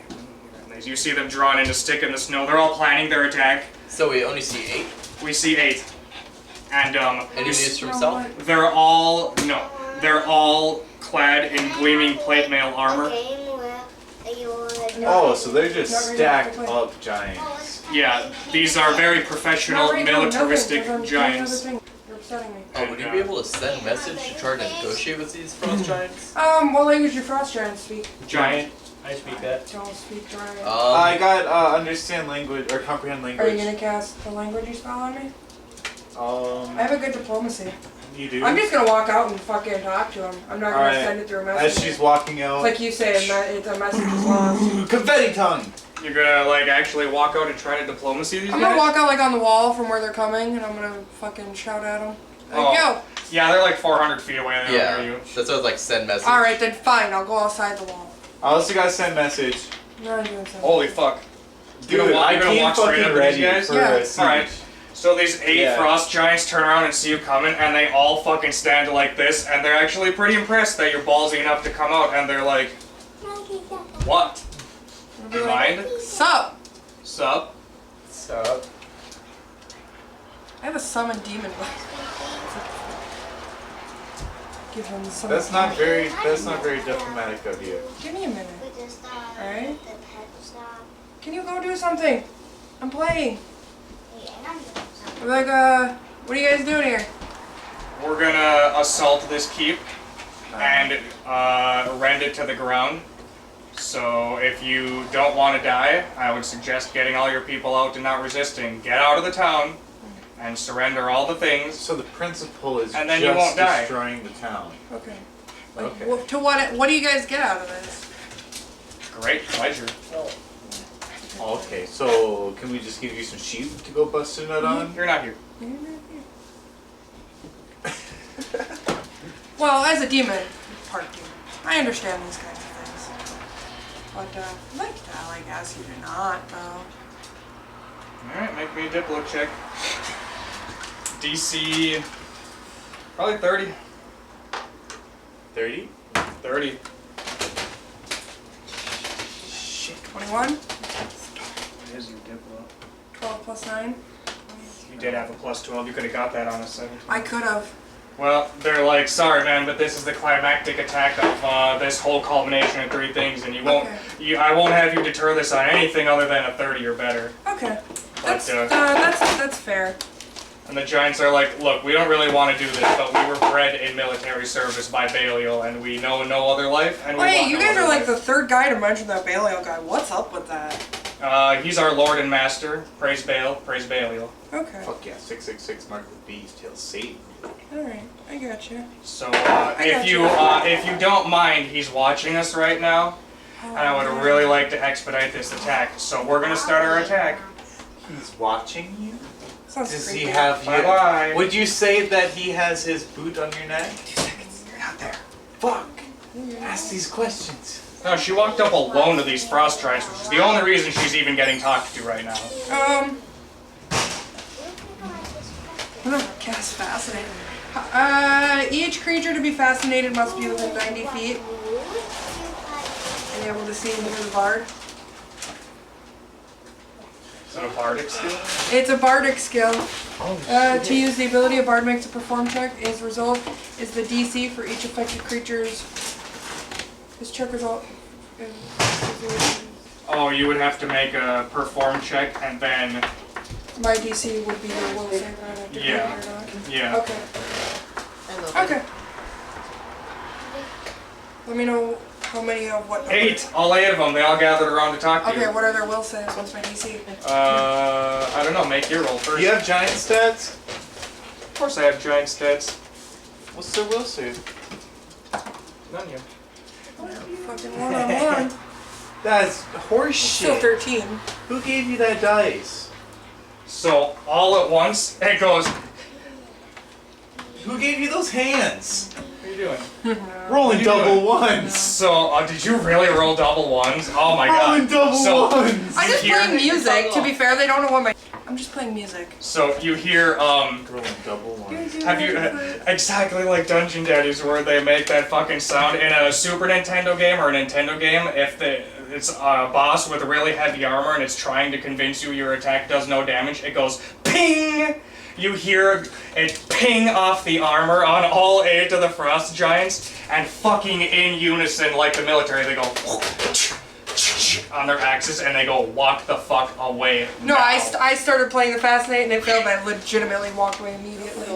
And you see them drawn into stick in the snow. They're all planning their attack. So we only see 8. We see 8. And Any news from south? they're all clad in gleaming plate mail armor. Oh, so they're just stacked up giants. Yeah, these are very professional, militaristic giants. You're upsetting me. Oh, would you be able to send a message to try to negotiate with these frost giants? What language do frost giants speak? Giant. I speak that. Don't speak giant. I got understand language or comprehend Are you language. gonna cast the language you spell on me? I Um, have a good diplomacy. you do. I'm just gonna walk out and fucking talk to him. I'm not gonna Alright. send it through a As message. she's walking It's out, like you say, it's a message is lost. confetti tongue. You're gonna like actually walk out and try to diplomacy these I'm gonna guys? walk out like on the wall from where they're coming, and I'm gonna fucking shout at them. Like, yo! Yeah, they're like 400 feet away. They don't hear Yeah, you. that's what I was like, send message. Alright, then fine, I'll go outside the wall. I also got send message. No, I'm doing something. Holy fuck. Dude, You're I gonna came walk straight fucking up to these ready guys? for Yeah. a siege. Alright. So these 8 Yeah. frost giants turn around and see you coming, and they all fucking stand like this, and they're actually pretty impressed that you're ballsy enough to come out, and they're like, what? I'll be You like, mind? sup? Sup? Sup? I have a summon demon. Give him some. That's not very diplomatic of you. Give me a minute. Alright. The pet stop. Can you go do something? I'm playing. Yeah, I'm doing something. I'm like, what are you guys doing here? We're gonna assault this keep and rend it to the ground. So if you don't want to die, I would suggest getting all your people out and not resisting. Get out of the town and surrender all the things. So the principle is And then just you won't die. destroying the town. Okay. Like, Okay. what do you guys get out of this? Great pleasure. Okay, so can we just give you some sheep to go bust a nut on? You're not here. Well, as a demon, part demon, I understand these kinds of things. But I'd like to ask you to not, though. Alright, make me a Diplo check. DC probably 30. 30? 30. Shit, 21, What is your Diplo? 12 plus 9. You did have a plus 12. You could have got that on a 17. I could have. Well, they're like, sorry man, but this is the climactic attack of this whole culmination of 3 things, and you won't. Okay. I won't have you deter this on anything other than a 30 or better. Okay. But, That's fair. And the giants are like, look, we don't really want to do this, but we were bred in military service by Baliel, and we know no other life. And we Wait, want you no guys other are like life. the third guy to mention that Baliel guy. What's up with that? He's our Lord and Master. Praise Baal, praise Baliel. Okay. Fuck yeah, 666 mark the beast, he'll Satan. Alright, I got you. So I got if you don't mind, he's watching us right now, and I would really like to expedite this attack. So we're gonna start our attack. He's watching you? Sounds Does creepy. he have you? Bye-bye. Would you say that he has his boot on your neck? 2 seconds. You're not there. Fuck! Ask these questions. No, she walked up alone to these frost giants, which is the only reason she's even getting talked to right now. I'm gonna cast Fascinate. Each creature to be fascinated must be within 90 feet and able to see and hear the bard. Is that a bardic skill? It's a bardic skill. To use the ability, a bard makes a perform check. His result is the DC for each affected creature's. His check result. Oh, you would have to make a perform check and then My DC would be the will save. I don't have to do Yeah. it or not. yeah. Okay. Okay. Let me know how many of what. 8, all 8 of them. They all gathered around to talk to Okay, you. what are their will saves? What's my DC? I don't know. Make your roll first. Do you have giant stats? Of course, I have giant stats. What's their will save? None yet. Fucking 1-on-1. That's Still horseshit. 13. Who gave you that dice? So all at once, it goes. Who gave you those hands? What are you doing? Rolling you double doing? ones. So, did you really roll double ones? Oh my god. Rolling double So- ones. I'm just Here. playing music. To be fair, they don't know what my. I'm just playing music. So you hear Rolling double ones. have you exactly like Dungeon Daddies where they make that fucking sound in a Super Nintendo game or a Nintendo game if it's a boss with really heavy armor and it's trying to convince you your attack does no damage, it goes ping. You hear it ping off the armor on all 8 of the frost giants, and fucking in unison like the military they go on their axes and they go walk the fuck away. No, now. I started playing the Fascinate and it failed. I legitimately walked away immediately.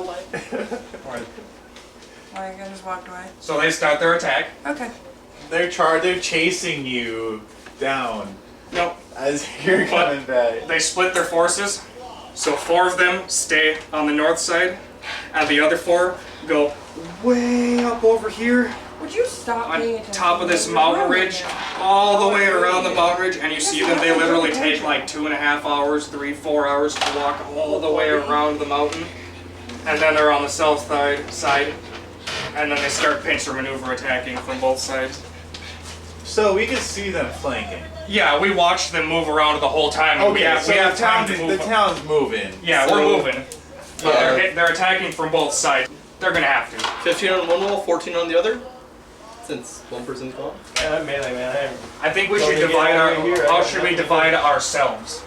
Right. Like, I just walked away. So they start their attack. Okay. They're chasing you down Nope. as you're coming back. They split their forces, so 4 of them stay on the north side, and the other 4 go way up over here Would you stop paying on attention? top of this You're mountain ruining ridge, it. all the way around the mountain ridge, and you see them. They literally take like 2.5 hours, 3-4 hours to walk all the way around the mountain, and then they're on the south side, and then they start pincer maneuver attacking from both sides. So we can see them flanking. Yeah, we watched them move around the whole time. And we have time to move. the town's moving. Yeah, So- we're moving. But they're attacking from both sides. They're gonna have to. 15 on one wall, 14 on the other. Since one person's gone. Yeah, melee man. I think we Don't should they get divide our. over here? I How don't should know. we divide ourselves?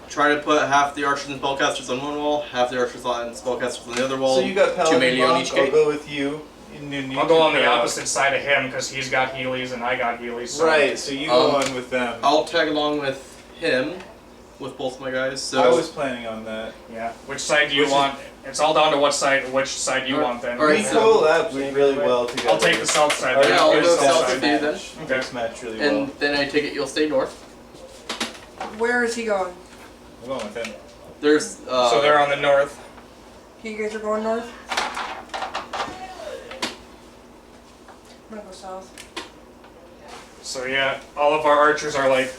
Try to put half the archers and spellcasters on one wall, half the archers and spellcasters on the other wall. So you got 2 Paladin melee on Monk, each I'll gate. go with you. And then you I'll go on the can, opposite side of him because he's got Heelys and I got Heelys. So. Right, so you go on with them. I'll tag along with him, with both my guys. So I was planning on that. Yeah. Which side do you Which is- want? It's all down to which side you want then. Alright, We so- collab really well together. I'll take the south side. Our then. Yeah, I'll You go the south side. with you then. Okay. Mix match really well. and then I take it you'll stay north. Where is he going? I'm going with him. There's So they're on the north. You guys are going north? I'm gonna go south. So yeah, all of our archers are like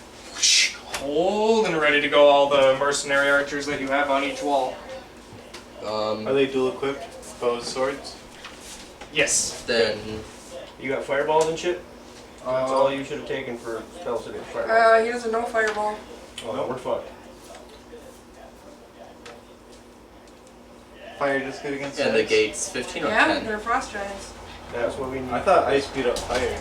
hold and ready to go. All the mercenary archers that you have on each wall. Are they dual equipped? Bows, swords? Yes. then You got fireballs and shit? That's all you should have taken for spells against fireballs. He doesn't know fireball. Oh, no, we're fucked. Fire just good against and the ice? gates 15 on Yeah, 10. they're frost giants. That's what we need. I thought ice beat up fire.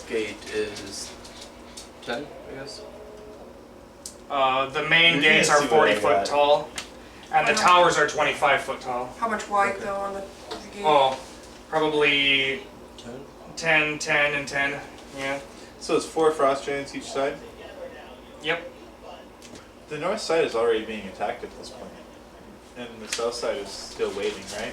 Gate is 10, I guess. The main You're gates gonna are see what 40 I foot got. tall, and the towers are 25 foot tall. How much wide though on the gate? Oh, probably 10. 10, 10, and 10. Yeah. So it's 4 frost giants each side. Yep. The north side is already being attacked at this point, and the south side is still waiting, right?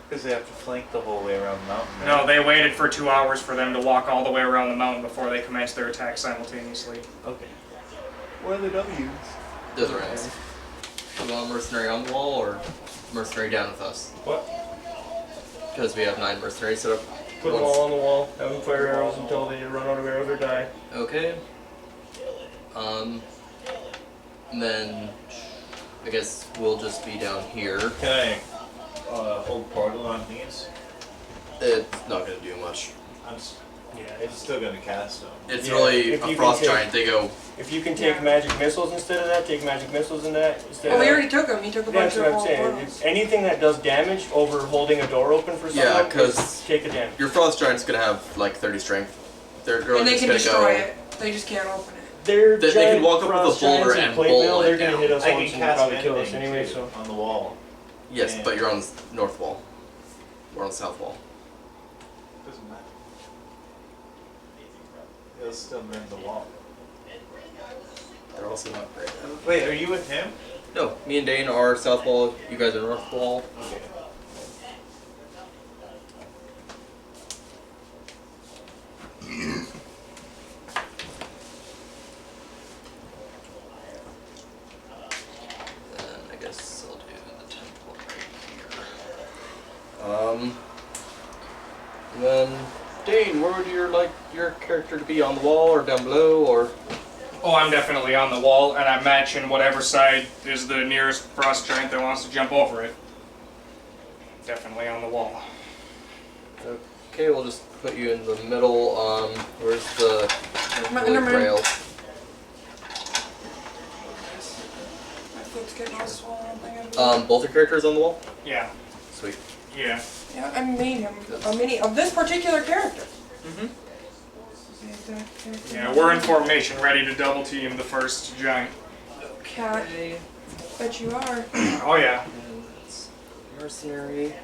Because they have to flank the whole way around the mountain. Right? No, they waited for 2 hours for them to walk all the way around the mountain before they commenced their attack simultaneously. Okay. What are the W's? Those are M's. You want mercenary on the wall or mercenary down with us? What? Because we have 9 mercenaries set up. Put them all on the wall. Have them fire arrows until they run out of arrows or die. Okay. And then I guess we'll just be down here. Can I hold portal on these? It's not gonna do much. Yeah, It's still gonna cast them. It's Yeah, really if a you frost can take- giant. They go. if you can take Yeah. magic missiles instead of that, take magic missiles in that instead Oh, of we that. already took him. He took a bunch That's what of I'm all saying. portals. It's anything that does damage over holding a door open for someone, Yeah, 'cause take a damage. Your frost giant's gonna have like 30 strength. They're And they just can gonna destroy go. it. They just can't open it. They're They can giant walk up with a frost boulder giants and plate bowl mail, it they're gonna down. hit us I once can and cast probably kill us anything anyway, too, so. on the wall. Yes, Yeah. but you're on the north wall. We're on the south wall. Doesn't matter. It'll still mend the wall. They're also not great. Wait, are you with him? No, me and Dane are south wall. You guys are north wall. Okay. Then I guess I'll do the temple right here. And then Dane, where would your character to be, on the wall or down below or? Oh, I'm definitely on the wall, and I'm matching whatever side is the nearest frost giant that wants to jump over it. Definitely on the wall. Okay, we'll just put you in the middle. Where's the My wood Enderman. rail? My foot's getting all swollen. I gotta do Both your characters on the wall. Yeah. Sweet. Yeah. Yeah, I made him a mini of this particular character. Mhm. Yeah, we're in formation, ready to double team the first giant. Cat. Bet you are. Oh yeah. And that's mercenary.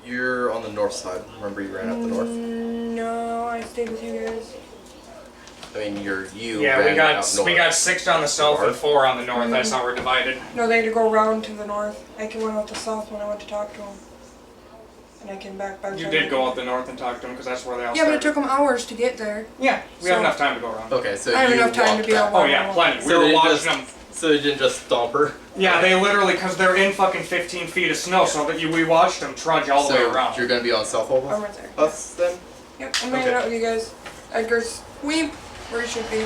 You're on the north side. Remember, you ran up the north. No, I stayed with you guys. I mean, you Yeah, ran we got out north. we got 6 on the south and 4 on the north. That's how we're divided. No, they had to go around to the north. I went out the south when I went to talk to him. And I came back by the You time did I- go out the north and talk to them because that's where they all Yeah, but it started. took them hours to get there. Yeah, we So- have enough time to go around. Okay, so I have you enough time to walked be back. on Oh yeah, plenty. So We were they watching just- them. So you didn't just stomp her? Yeah, they literally, because they're in fucking 15 feet of snow, so that we watched them trudge all the way So around. you're gonna be on south wall I'm with right there. us then? Yep, I'm hanging Okay. out with you guys. Edgar's weep where he should be.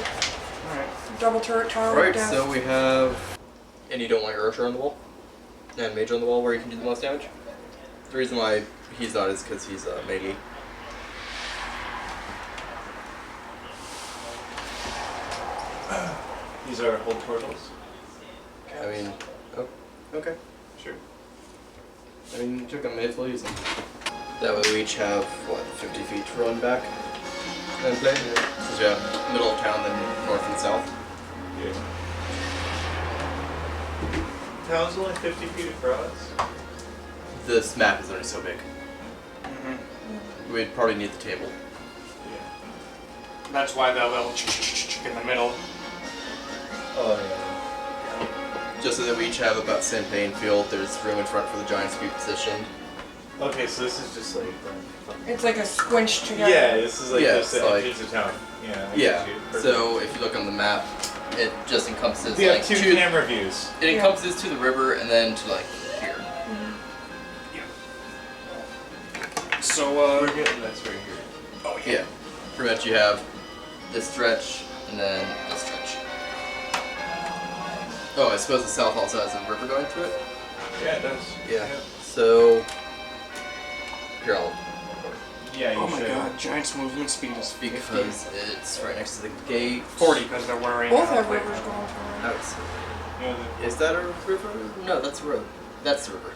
Alright. Double turret tower Right, of death. so we have... And you don't want your archer on the wall? And mage on the wall where you can do the most damage? The reason why he's not is because he's melee. These are hold portals. I mean... Oh, okay. Sure. I mean, you took them, may as well use them. That way we each have, what, 50 feet to run back and play? Because you have middle of town, then north and south. Yeah. Town's only 50 feet across. This map is only so big. Mhm. We'd probably need the table. Yeah. That's why that little in the middle. Oh yeah. Just so that we each have about the same playing field, there's room in front for the giants to be positioned. Okay, so this is just like. It's like a squinched together. Yeah, this is like Yeah, just the it's like- entrance of town. Yeah. I Yeah, get you. Perfect. so if you look on the map, it just encompasses we like have 2 to, camera views. it Yeah. encompasses to the river and then to like here. So, We're getting this right here. oh Yeah. Pretty much you have this stretch and then this stretch. Oh, I suppose the south also has a river going through it? Yeah, it does. Yeah. So here I'll Yeah, you Oh my should. god, Giant's movement speed is 50. because it's right next to the gate. 40 because they're wearing. Both have rivers going through. Out. You know, Is that a river? No, that's a road. That's the river.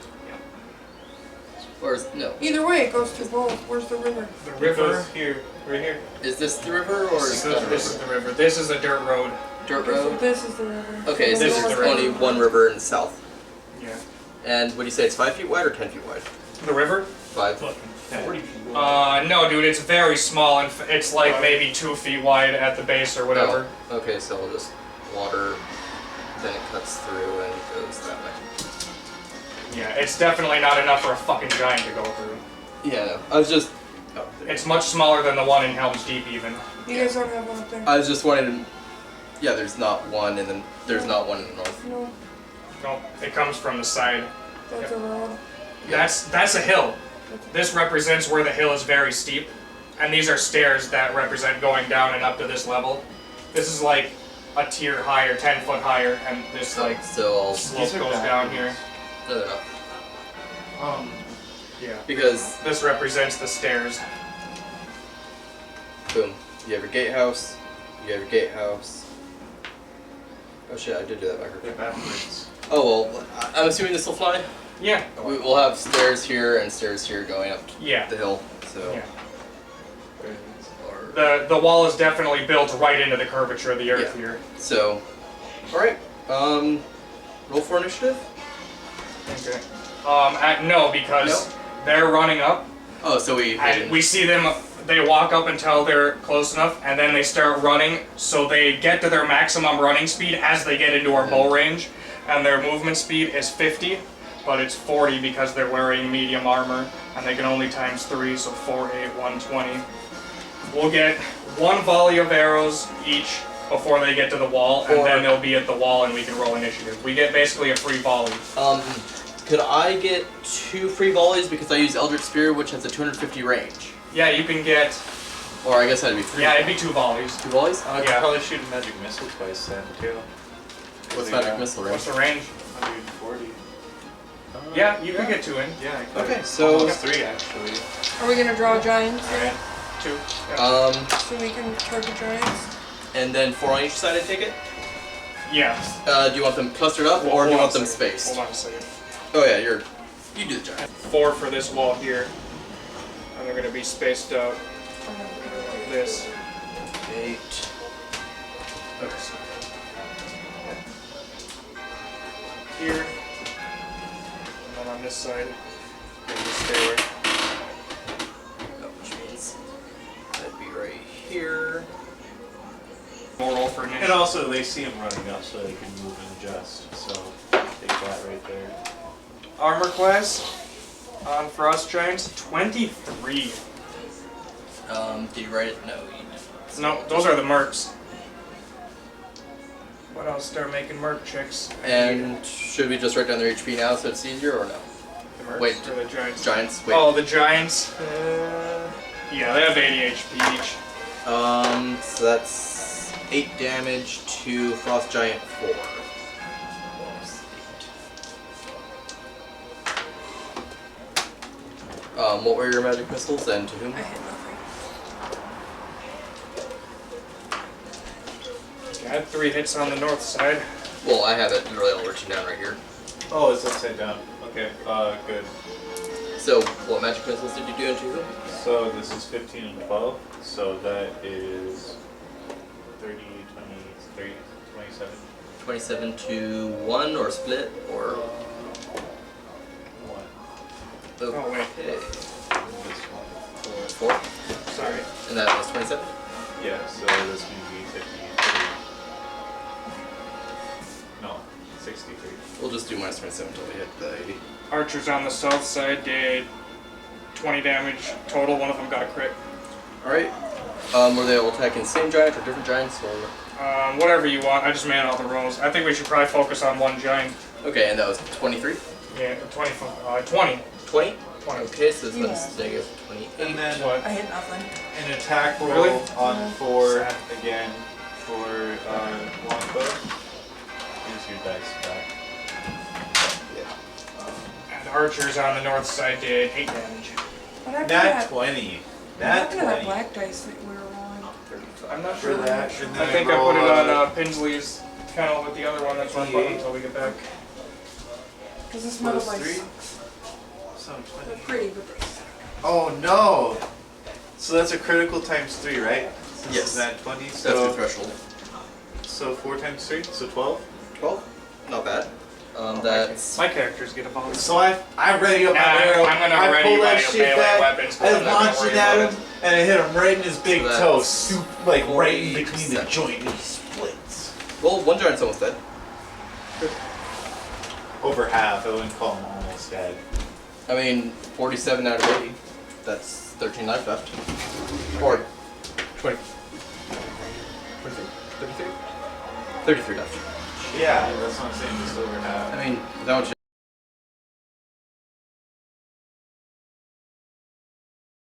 Or is, no. Either way, it goes through both. Where's the river? The it river. goes here, right here. Is this the river or is that a This is river? the river. This is a dirt road. Dirt Okay, so road? this is the river. Okay, so the This there's is the north only river. one river in the south. Yeah. And what do you say, it's 5 feet wide or 10 feet wide? The river? 5. Fucking 40 feet. No, dude, it's very small and it's like maybe 2 feet wide at the base or whatever. Oh, okay, so I'll just water, then it cuts through and goes that way. Yeah, it's definitely not enough for a fucking giant to go through. Yeah, no. I was just. Oh, there. It's much smaller than the one in Helm's Deep, even. You guys don't have one up there? I was just wanting to. Yeah, there's not one, and then there's not one in the north. No, No, it comes from the side. that's a road. That's a hill. This represents where the hill is very steep, and these are stairs that represent going down and up to this level. This is like a tier higher, 10 foot higher, and this like So slope These are goes down here. No, they're not. Yeah. Because This represents the stairs. boom, you have your gatehouse. You have your gatehouse. Oh shit, I did do that They're backwards. backwards. Oh well, I'm assuming this will fly. Yeah. We'll have stairs here and stairs here going up Yeah. the hill. So. Yeah. Or, The wall is definitely built right into the curvature of the earth Yeah. here. so. All right. Roll for initiative. Okay. No, because No? they're running up, Oh, so and we see them. They walk up until they're close enough, and then they start running. So they get to their maximum running speed as they get into our bow range, and their movement speed is 50, but it's 40 because they're wearing medium armor, and they can only times 3, so 4, 8, 120. We'll get 1 volley of arrows each before they get to the wall, and then they'll be at the wall, and we can roll initiative. We get basically a free volley. Could I get 2 free volleys because I use Eldritch Spear, which has a 250 range? Yeah, you can get. Or I guess that'd be 3. Yeah, it'd be 2 volleys. 2 volleys? I could Yeah. probably shoot a magic missile twice then too. What's magic missile range? What's the range? 140. Yeah, you can get 2 in. Yeah, I could. Okay, so- Almost 3 actually. Are we gonna draw giants Alright, 2. Yeah. so we can target giants? And then 4 on each side, I take it? Yeah. Do you want them clustered up, Well, or do you hold want on them a second. spaced? Hold on a second. Oh yeah, you do the giant. 4 for this wall here. And they're gonna be spaced out like this. 8. Okay. So here. And then on this side, they just stay right. Oh, which means that'd be right here. More roll for And initiative. also they see him running up so they can move and adjust. So take that right there. Armor class on Frost Giants, 23. Did you write it? No, you didn't. No, those are the mercs. What else? Start making merc checks. And should we just write down their HP now so it's easier, or no? The mercs wait, or the giants? Giants, wait. Oh, the giants. Yeah, they have 80 HP each. So that's 8 damage to Frost Giant 4. What were your magic missiles and to whom? I hit nothing. I had 3 hits on the north side. Well, I have it literally all written down right here. Oh, it's upside down. Okay, good. So, what magic missiles did you do and to whom? So this is 15 and 12. So that is 30, 20, 27. 27 to 1 or split or. 1. Oh, wait. Okay. This one. 4. Sorry. And that was 27? Yeah, so this would be 53. No, 63. We'll just do minus 27 until we hit the 80. Archers on the south side did 20 damage total. One of them got a crit. Alright. Were they all attacking the same giant or different giants or? Whatever you want. I just made all the rolls. I think we should probably focus on one giant. Okay, and that was 23? Yeah, 20. 20. 20? 20. Okay, so this one's negative 28. And then What? I hit nothing. an attack roll Really? on 4 Sad. again for longbow. Here's your dice back. And archers on the north side did 8 damage. What happened to Nat that? 20. What Nat happened to that 20. black dice that we were rolling? I'm not For sure. that, and then I think I roll, put it on Pinsley's kennel with the other one that's run D8. until we get back. Because this metal Plus dice 3. sucks. So They're 20. pretty, but they suck. Oh no! So that's a critical times 3, right? So Yes. Is that 20? That's your So, threshold. so 4 times 3, so 12? 12? Not bad. That's My characters get a bonus. So I ready up my Nah, arrow. I'm gonna I ready pull that my shit melee back. weapons, but I I'm not launch gonna it worry at about him, and I hit him right in his big So toe, that's like right in between the 47. joint, and he splits. well, one giant's almost dead. Over half. I wouldn't call him almost dead. I mean, 47 out of 80. That's 13 life left. Or 20. 23? 33? 33 left. Yeah, that's what I'm saying. Just over half. I mean, that much.